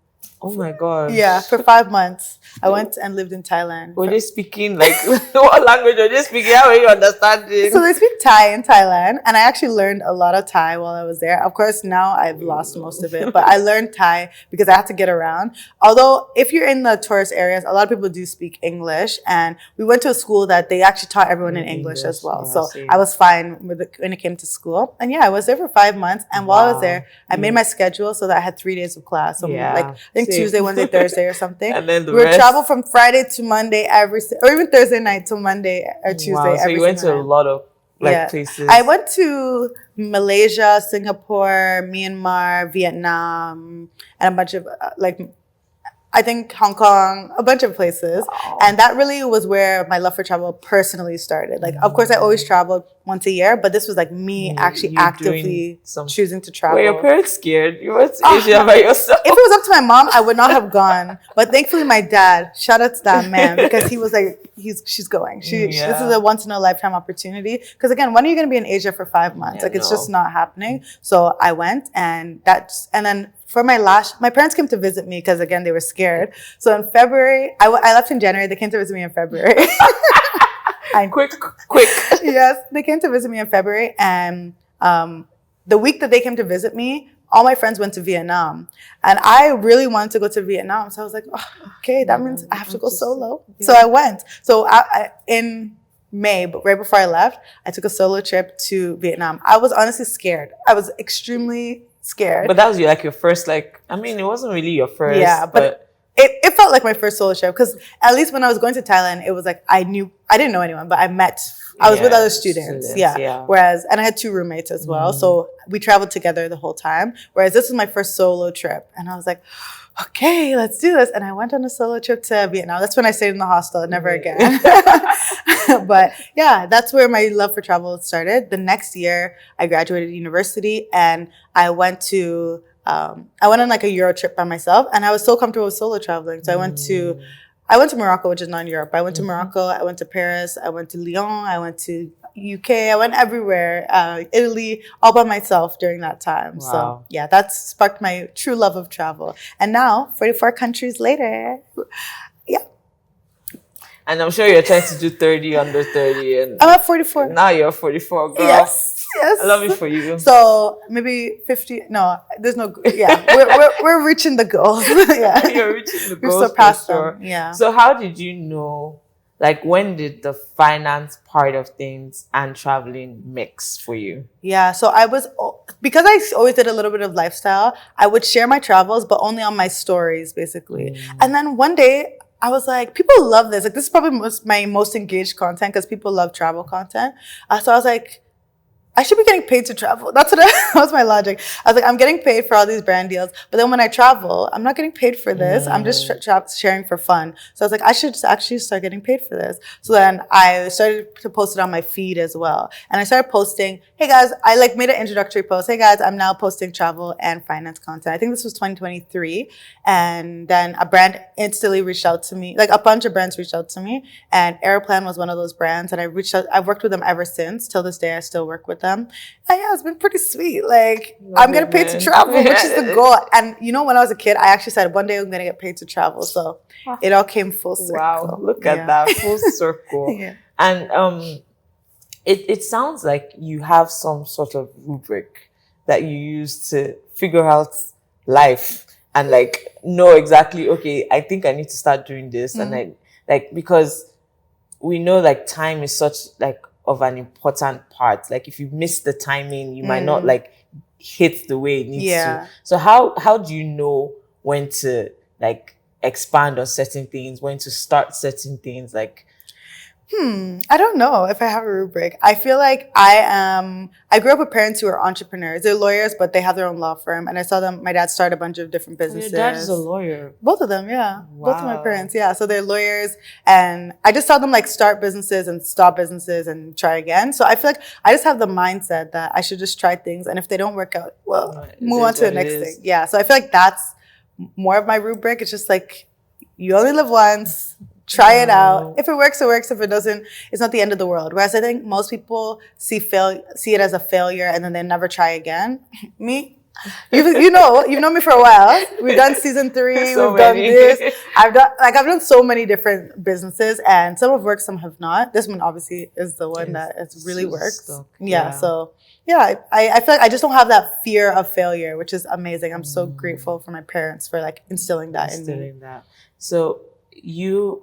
Oh my gosh. Yeah, for 5 months. I went and lived in Thailand. Were they speaking like what language were they speaking? How were you So understanding? they speak Thai in Thailand, and I actually learned a lot of Thai while I was there. Of course, now I've lost most of it, but I learned Thai because I had to get around. Although, if you're in the tourist areas, a lot of people do speak English, and we went to a school that they actually taught everyone in English as well. Yeah, So same. I was fine with it when it came to school. And yeah, I was there for 5 months, and while I was there, I made my schedule so that I had 3 days of class. So Yeah, like I think same. Tuesday, Wednesday, Thursday, or something. And then the We would rest. travel from Friday to Monday or even Thursday night to Monday or Tuesday. Wow, so you went to a lot of like places. I went to Malaysia, Singapore, Myanmar, Vietnam, and a bunch of I think Hong Kong, a bunch of places. Wow. And that really was where my love for travel personally started. Like, of course, I always traveled once a year, but this was like me actually you actively choosing to travel. Were your parents scared? You went to Asia by yourself? If it was up to my mom, I would not have gone. But thankfully, my dad, shout out to that man, because he was like, she's going. This is a once in a lifetime opportunity. Because again, when are you going to be in Asia for 5 months? It's just not happening. So I went, and then for my parents came to visit me because again, they were scared. So in February, I left in January. They came to visit me in February. Quick. Yes, they came to visit me in February, and the week that they came to visit me, all my friends went to Vietnam, and I really wanted to go to Vietnam. So I was like, oh, okay, that means I have to go solo. Yeah. So I went. So in May, but right before I left, I took a solo trip to Vietnam. I was honestly scared. I was extremely scared. But that was your first, it wasn't really your first. Yeah, but it felt like my first solo trip, because at least when I was going to Thailand, it was like I didn't know anyone, but I was with other students. Yeah. And I had 2 roommates as well. So we traveled together the whole time. Whereas this was my first solo trip. And I was like, okay, let's do this. And I went on a solo trip to Vietnam. That's when I stayed in the hostel, never again. But yeah, that's where my love for travel started. The next year, I graduated university, and I went on like a Euro trip by myself, and I was so comfortable with solo traveling. So I went to Morocco, which is not Europe. I went to Morocco, I went to Paris, I went to Lyon, I went to UK, I went everywhere, Italy, all by myself during that time. Wow. So yeah, that sparked my true love of travel. And now, 44 countries later, yeah. And I'm sure you're trying to do 30 under 30. And I'm at 44. Now you're 44, girl. Yes. I love it for you. So maybe 50. No, there's no. Yeah, we're reaching the goals. Yeah, you're reaching the goals. We've surpassed them. Yeah. So how did you know? Like, when did the finance part of things and traveling mix for you? Yeah, so because I always did a little bit of lifestyle, I would share my travels, but only on my stories, basically. And then one day, I was like, people love this. Like, this is probably my most engaged content, because people love travel content. So I was like, I should be getting paid to travel. That was my logic. I was like, I'm getting paid for all these brand deals, but then when I travel, I'm not getting paid for this. I'm just sharing for fun. So I was like, I should actually start getting paid for this. So then I started to post it on my feed as well. And I started posting, hey guys, I made an introductory post. Hey guys, I'm now posting travel and finance content. I think this was 2023. And then a brand instantly reached out to me. Like, a bunch of brands reached out to me, and Aeroplan was one of those brands. And I've worked with them ever since. Till this day, I still work with them. And yeah, it's been pretty sweet. Like, I'm getting paid to travel, which is the goal. And when I was a kid, I actually said one day I'm going to get paid to travel. So it all came full circle. Wow, look at that, full circle. Yeah. And it sounds like you have some sort of rubric that you use to figure out life and know exactly, okay, I think I need to start doing this. And because we know time is such of an important part. Like, if you miss the timing, you might not hit the way it needs to. So how do you know when to expand on certain things, when to start certain things? I don't know if I have a rubric. I feel like I grew up with parents who are entrepreneurs. They're lawyers, but they have their own law firm. And I saw my dad start a bunch of different businesses. Your dad is a lawyer? Both of them, yeah. Wow. Both of my parents, yeah. So they're lawyers. And I just saw them start businesses and stop businesses and try again. So I feel like I just have the mindset that I should just try things. And if they don't work out, well, move on to the next thing. Yeah. So I feel like that's more of my rubric. It's just you only live once. Try it out. If it works, it works. If it doesn't, it's not the end of the world. Whereas I think most people see it as a failure and then they never try again. Me, You've known me for a while. We've done season 3. So we've done many. this. I've done so many different businesses, and some have worked, some have not. This one obviously is the one that has really so worked. stuck. Yeah. So yeah, I feel like I just don't have that fear of failure, which is amazing. I'm so grateful for my parents for like instilling that in me. So you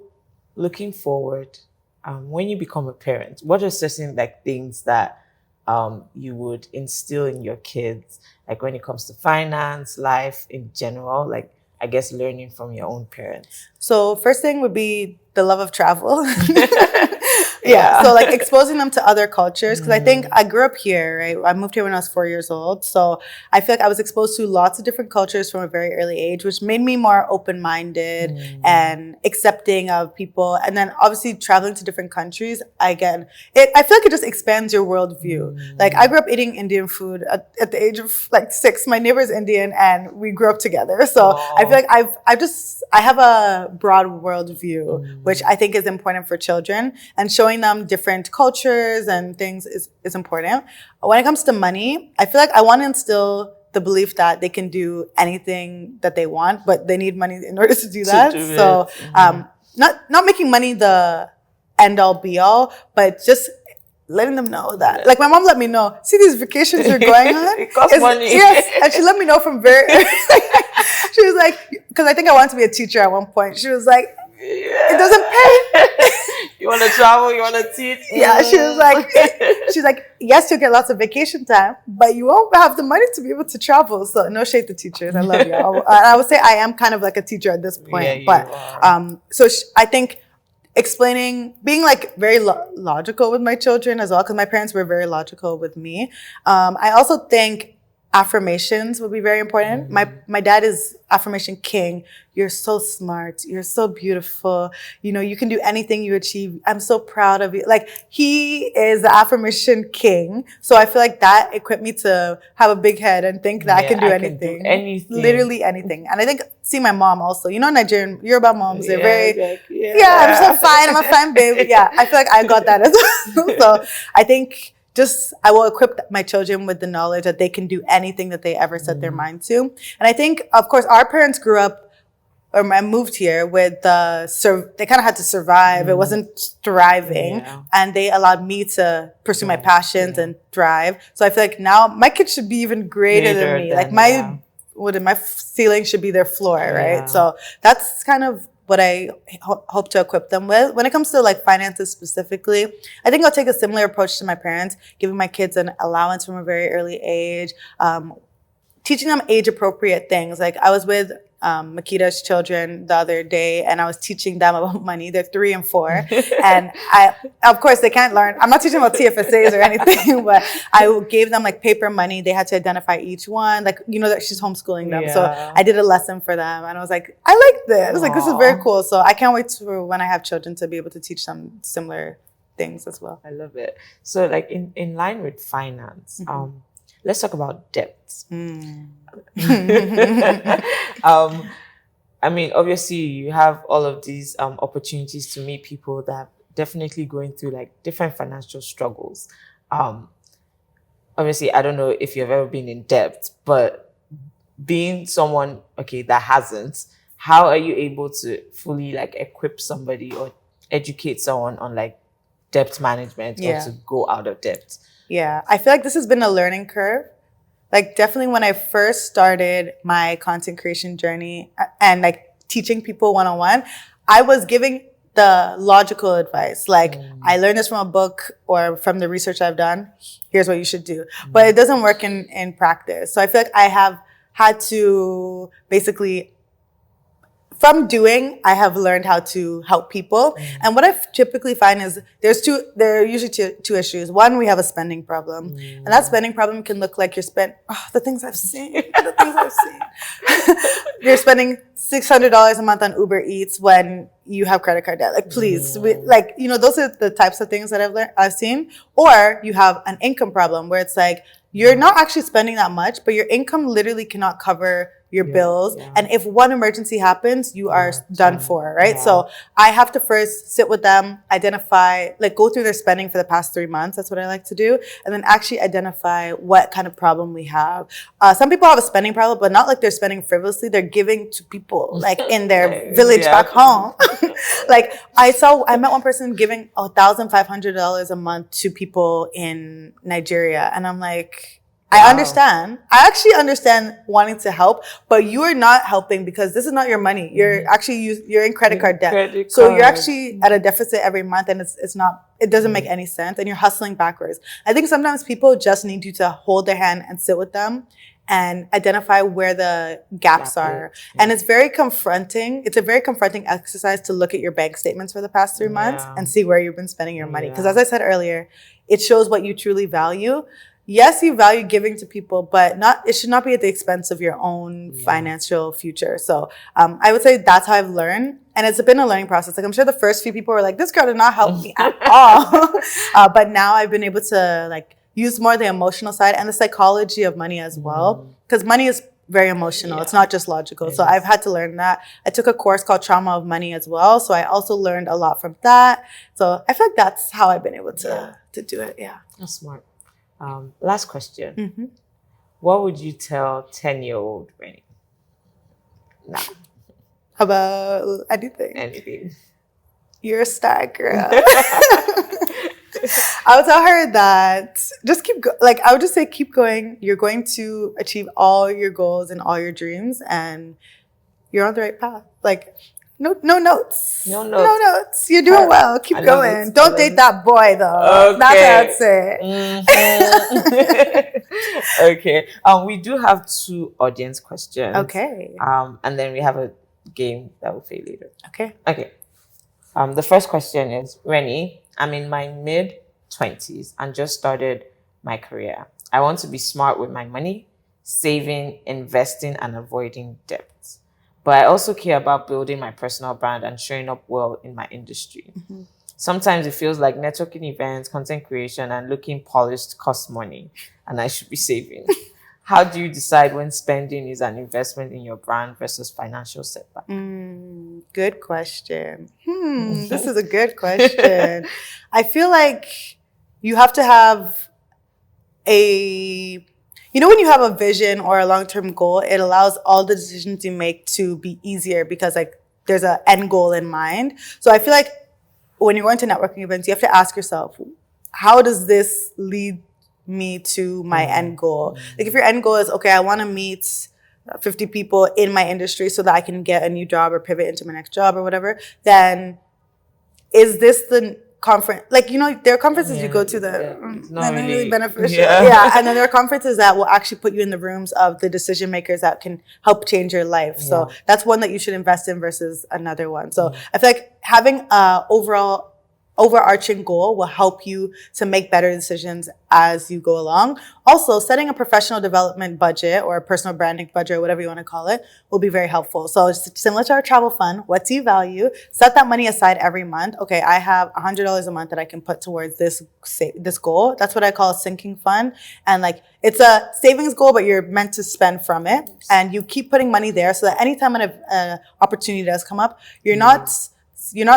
looking forward, when you become a parent, what are certain like things that you would instill in your kids, like when it comes to finance, life in general, like I guess learning from your own parents? So first thing would be the love of travel. Yeah. So like exposing them to other cultures. Cause I think I grew up here, right? I moved here when I was 4 years old. So I feel like I was exposed to lots of different cultures from a very early age, which made me more open-minded and accepting of people. And then obviously traveling to different countries, I feel like it just expands your worldview. Like I grew up eating Indian food at the age of like 6. My neighbor's Indian and we grew up together. So I feel like I have a broad worldview, which I think is important for children, and showing them different cultures and things is important. When it comes to money, I feel like I want to instill the belief that they can do anything that they want, but they need money in order to do that. So not making money the end all be all, but just letting them know that. Like my mom let me know, see these vacations you're going on? It costs money. Yes. And she let me know from very she was like, because I think I wanted to be a teacher at one point. She was like, it doesn't pay. You want to travel, you want to teach. Yeah, she's like, yes, you'll get lots of vacation time, but you won't have the money to be able to travel. So no shade to teachers. I love you. I would say I am kind of like a teacher at this point. But I think explaining, being like very logical with my children as well, because my parents were very logical with me. I also think affirmations would be very important. My dad is affirmation king. You're so smart. You're so beautiful. You can do anything you achieve. I'm so proud of you. Like he is the affirmation king. So I feel like that equipped me to have a big head and think that I can do anything. Can do anything. Literally anything. And I think see my mom also. Nigerian Yoruba moms, they're very, I'm so fine. I'm a fine babe. Yeah, I feel like I got that as well. So I think I will equip my children with the knowledge that they can do anything that they ever set their mind to. And I think, of course, our parents grew up or moved here with they kind of had to survive. It wasn't thriving. And they allowed me to pursue my passions and thrive. So I feel like now my kids should be even greater than me. Like my ceiling should be their floor, right? So that's kind of what I hope to equip them with. When it comes to like finances specifically, I think I'll take a similar approach to my parents, giving my kids an allowance from a very early age, teaching them age appropriate things. Like I was with Makita's children the other day and I was teaching them about money. They're 3 and 4. And of course they can't learn. I'm not teaching them about TFSAs or anything, but I gave them like paper money. They had to identify each one. Like, that she's homeschooling them. So I did a lesson for them and I was like, I like this. I was like, this is very cool. So I can't wait for when I have children to be able to teach them similar things as well. I love it. So like in line with finance, let's talk about debt. I mean, obviously you have all of these opportunities to meet people that are definitely going through like different financial struggles. Obviously, I don't know if you've ever been in debt, but being someone, that hasn't, how are you able to fully like equip somebody or educate someone on like debt management or to go out of debt? Yeah, I feel like this has been a learning curve. Like definitely when I first started my content creation journey and like teaching people one-on-one, I was giving the logical advice. Like I learned this from a book or from the research I've done. Here's what you should do. But it doesn't work in practice. So I feel like I have had to basically, from doing, I have learned how to help people. And what I typically find is there are usually two issues. One, we have a spending problem. And that spending problem can look like the things I've seen. You're spending $600 a month on Uber Eats when you have credit card debt. Like, please, those are the types of things that I've seen. Or you have an income problem where it's like, you're not actually spending that much, but your income literally cannot cover your bills. Yeah. And if one emergency happens, you are done for, right? Yeah. So I have to first sit with them, identify, like go through their spending for the past 3 months. That's what I like to do. And then actually identify what kind of problem we have. Some people have a spending problem, but not like they're spending frivolously. They're giving to people like in their village back home. Like I met one person giving $1,500 a month to people in Nigeria. And I'm like, I understand. I actually understand wanting to help, but you are not helping because this is not your money. You're actually you're in credit card debt. So you're actually at a deficit every month, and it doesn't make any sense, and you're hustling backwards. I think sometimes people just need you to hold their hand and sit with them and identify where the gaps are. And it's very confronting. It's a very confronting exercise to look at your bank statements for the past 3 months and see where you've been spending your money. Because as I said earlier, it shows what you truly value. Yes, you value giving to people, but it should not be at the expense of your own financial future. So I would say that's how I've learned. And it's been a learning process. Like I'm sure the first few people were like, this girl did not help me at all. But now I've been able to like use more the emotional side and the psychology of money as well. Because money is very emotional. It's not just logical. So I've had to learn that. I took a course called Trauma of Money as well. So I also learned a lot from that. So I feel like that's how I've been able to do it. Yeah. That's smart. Last question. What would you tell 10-year-old Reni? Now. About anything. Anything. You're a star, girl. I would tell her that just I would just say keep going. You're going to achieve all your goals and all your dreams, and you're on the right path. Like, no notes. No notes. You're doing well. Keep going. Don't date that boy, though. Okay. That's what I'd say. Okay. We do have 2 audience questions. Okay. And then we have a game that will play later. Okay. The first question is, Reni, I'm in my mid-20s and just started my career. I want to be smart with my money, saving, investing, and avoiding debt. But I also care about building my personal brand and showing up well in my industry. Sometimes it feels like networking events, content creation, and looking polished costs money, and I should be saving. How do you decide when spending is an investment in your brand versus financial setback? Good question. This is a good question. I feel like you have to have when you have a vision or a long-term goal, it allows all the decisions you make to be easier because like there's an end goal in mind. So I feel like when you're going to networking events, you have to ask yourself, how does this lead me to my end goal? Like if your end goal is, okay, I want to meet 50 people in my industry so that I can get a new job or pivot into my next job or whatever, then is this the conference? Like, there are conferences you go to that not really beneficial. And then there are conferences that will actually put you in the rooms of the decision makers that can help change your life. So that's one that you should invest in versus another one. So I feel like having a overarching goal will help you to make better decisions as you go along. Also, setting a professional development budget or a personal branding budget or whatever you want to call it will be very helpful. So it's similar to our travel fund. What do you value? Set that money aside every month. Okay, I have $100 a month that I can put towards this goal. That's what I call a sinking fund. And like, it's a savings goal, but you're meant to spend from it. And you keep putting money there so that anytime an opportunity does come up, you're not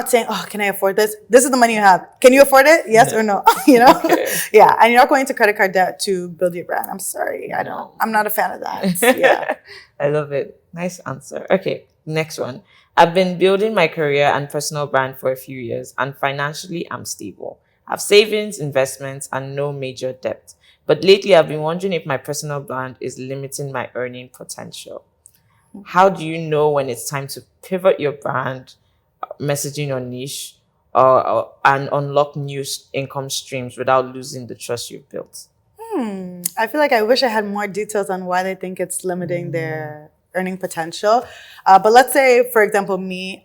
saying, oh, can I afford this? This is the money you have. Can you afford it? Yes or no? Yeah. And you're not going to credit card debt to build your brand. I'm sorry. I'm not a fan of that. Yeah. I love it. Nice answer. Okay. Next one. I've been building my career and personal brand for a few years, and financially I'm stable. I have savings, investments, and no major debt. But lately I've been wondering if my personal brand is limiting my earning potential. How do you know when it's time to pivot your brand, messaging or niche, and unlock new income streams without losing the trust you've built? I feel like I wish I had more details on why they think it's limiting their earning potential. But let's say, for example,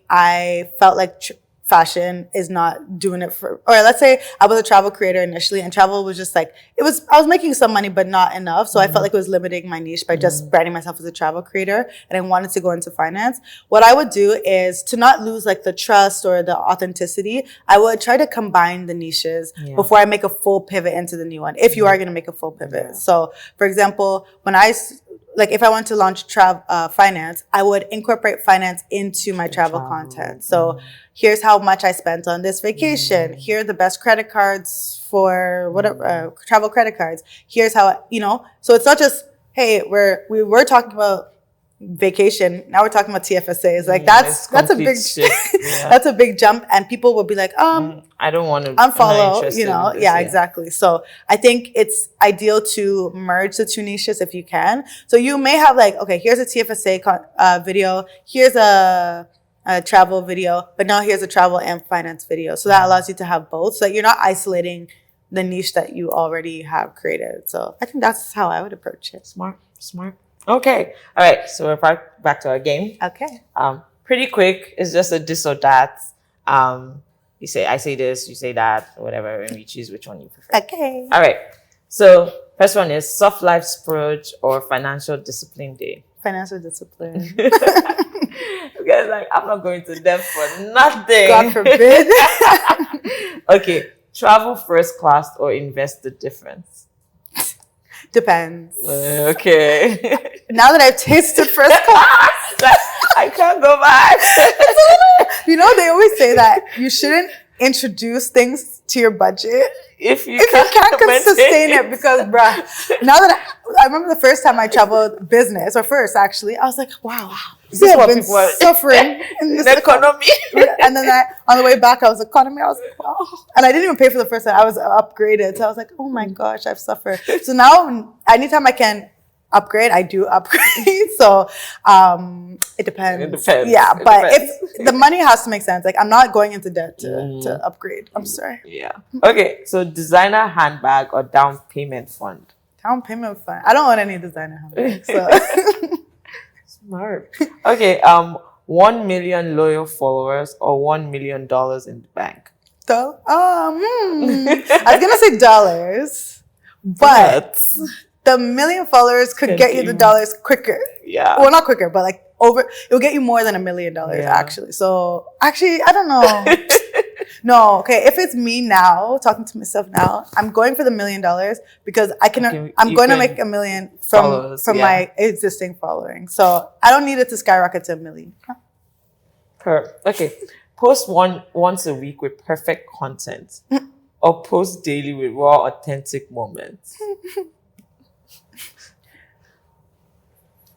I felt like fashion is not doing it or let's say I was a travel creator initially and travel was just like, I was making some money, but not enough. So I felt like it was limiting my niche by just branding myself as a travel creator, and I wanted to go into finance. What I would do is to not lose like the trust or the authenticity, I would try to combine the niches before I make a full pivot into the new one, if you are going to make a full pivot. So for example, when I like if I want to launch finance, I would incorporate finance into my travel content. So here's how much I spent on this vacation. Here are the best credit cards for whatever travel credit cards. Here's how, so it's not just, hey, we were talking about vacation. Now we're talking about TFSAs. Like that's a big that's a big jump, and people will be like, I don't want to unfollow. Exactly. So I think it's ideal to merge the two niches if you can. So you may have like, okay, here's a TFSA video, here's a travel video, but now here's a travel and finance video. So that allows you to have both, so that you're not isolating the niche that you already have created. So I think that's how I would approach it. Smart. Okay. All right. So we're back to our game. Okay. Pretty quick. It's just a this or that. I say this, you say that, whatever, and we choose which one you prefer. Okay. All right. So first one is soft life splurge or financial discipline day. Financial discipline. Because like I'm not going to them for nothing. God forbid. Okay. Travel first class or invest the difference. Depends. Okay. Now that I've tasted first class, I can't go back. They always say that you shouldn't introduce things to your budget if you can't sustain it. Because, bruh, now that I remember the first time I traveled business, or first actually, I was like, wow, this is what been people are suffering in this economy. And then on the way back, I was economy. I was like, wow. And I didn't even pay for the first time. I was upgraded. So I was like, oh my gosh, I've suffered. So now, anytime I can upgrade, I do upgrade. So it depends. Yeah, if the money has to make sense. Like I'm not going into debt to upgrade. I'm sorry. Yeah. Okay. So designer handbag or down payment fund? Down payment fund. I don't want any designer handbag. So smart. Okay. 1 million loyal followers or $1 million in the bank? So, I was gonna say dollars, but the million followers could get you the dollars quicker. Yeah. Well, not quicker, but like it'll get you more than $1 million actually. So actually, I don't know. No, okay. If it's me now, talking to myself now, I'm going for the $1 million because I'm going to make $1 million from my existing following. So I don't need it to skyrocket to $1 million. Okay. Post once a week with perfect content or post daily with raw, authentic moments.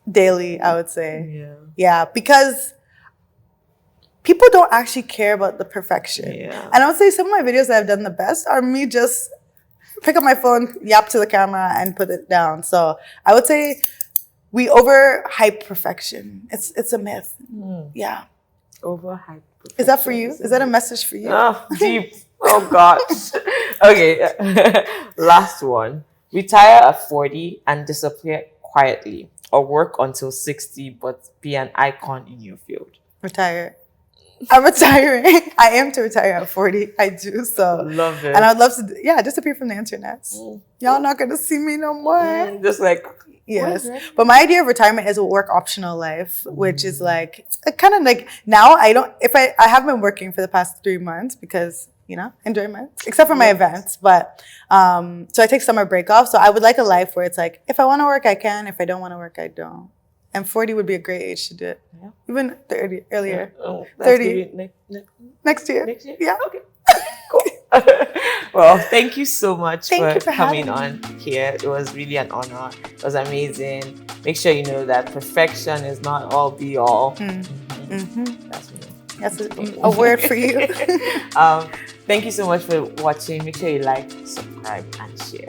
Daily, I would say. Yeah, because people don't actually care about the perfection. Yeah. And I would say some of my videos that I've done the best are me just pick up my phone, yap to the camera, and put it down. So I would say we overhype perfection. It's a myth. Yeah. Overhype perfection. Is that for you? Is that a message for you? Oh, deep. Oh, gosh. Okay. Last one. Retire at 40 and disappear quietly, or work until 60 but be an icon in your field. Retire. I'm retiring. I am to retire at 40. I do. So love it. And I'd love to, disappear from the internet. Y'all not going to see me no more. Just like, yes. But my idea of retirement is a work optional life, which is like, kind of like, now I have been working for the past 3 months because, enjoyment, except for my events. But, so I take summer break off. So I would like a life where it's like, if I want to work, I can. If I don't want to work, I don't. And 40 would be a great age to do it. Yeah. Even 30, earlier. Yeah. Oh, 30. Next year. Next year? Yeah. Okay. Cool. Well, thank you so much for coming on here. It was really an honor. It was amazing. Make sure you know that perfection is not all be all. That's me. That's a word for you. Thank you so much for watching. Make sure you like, subscribe, and share.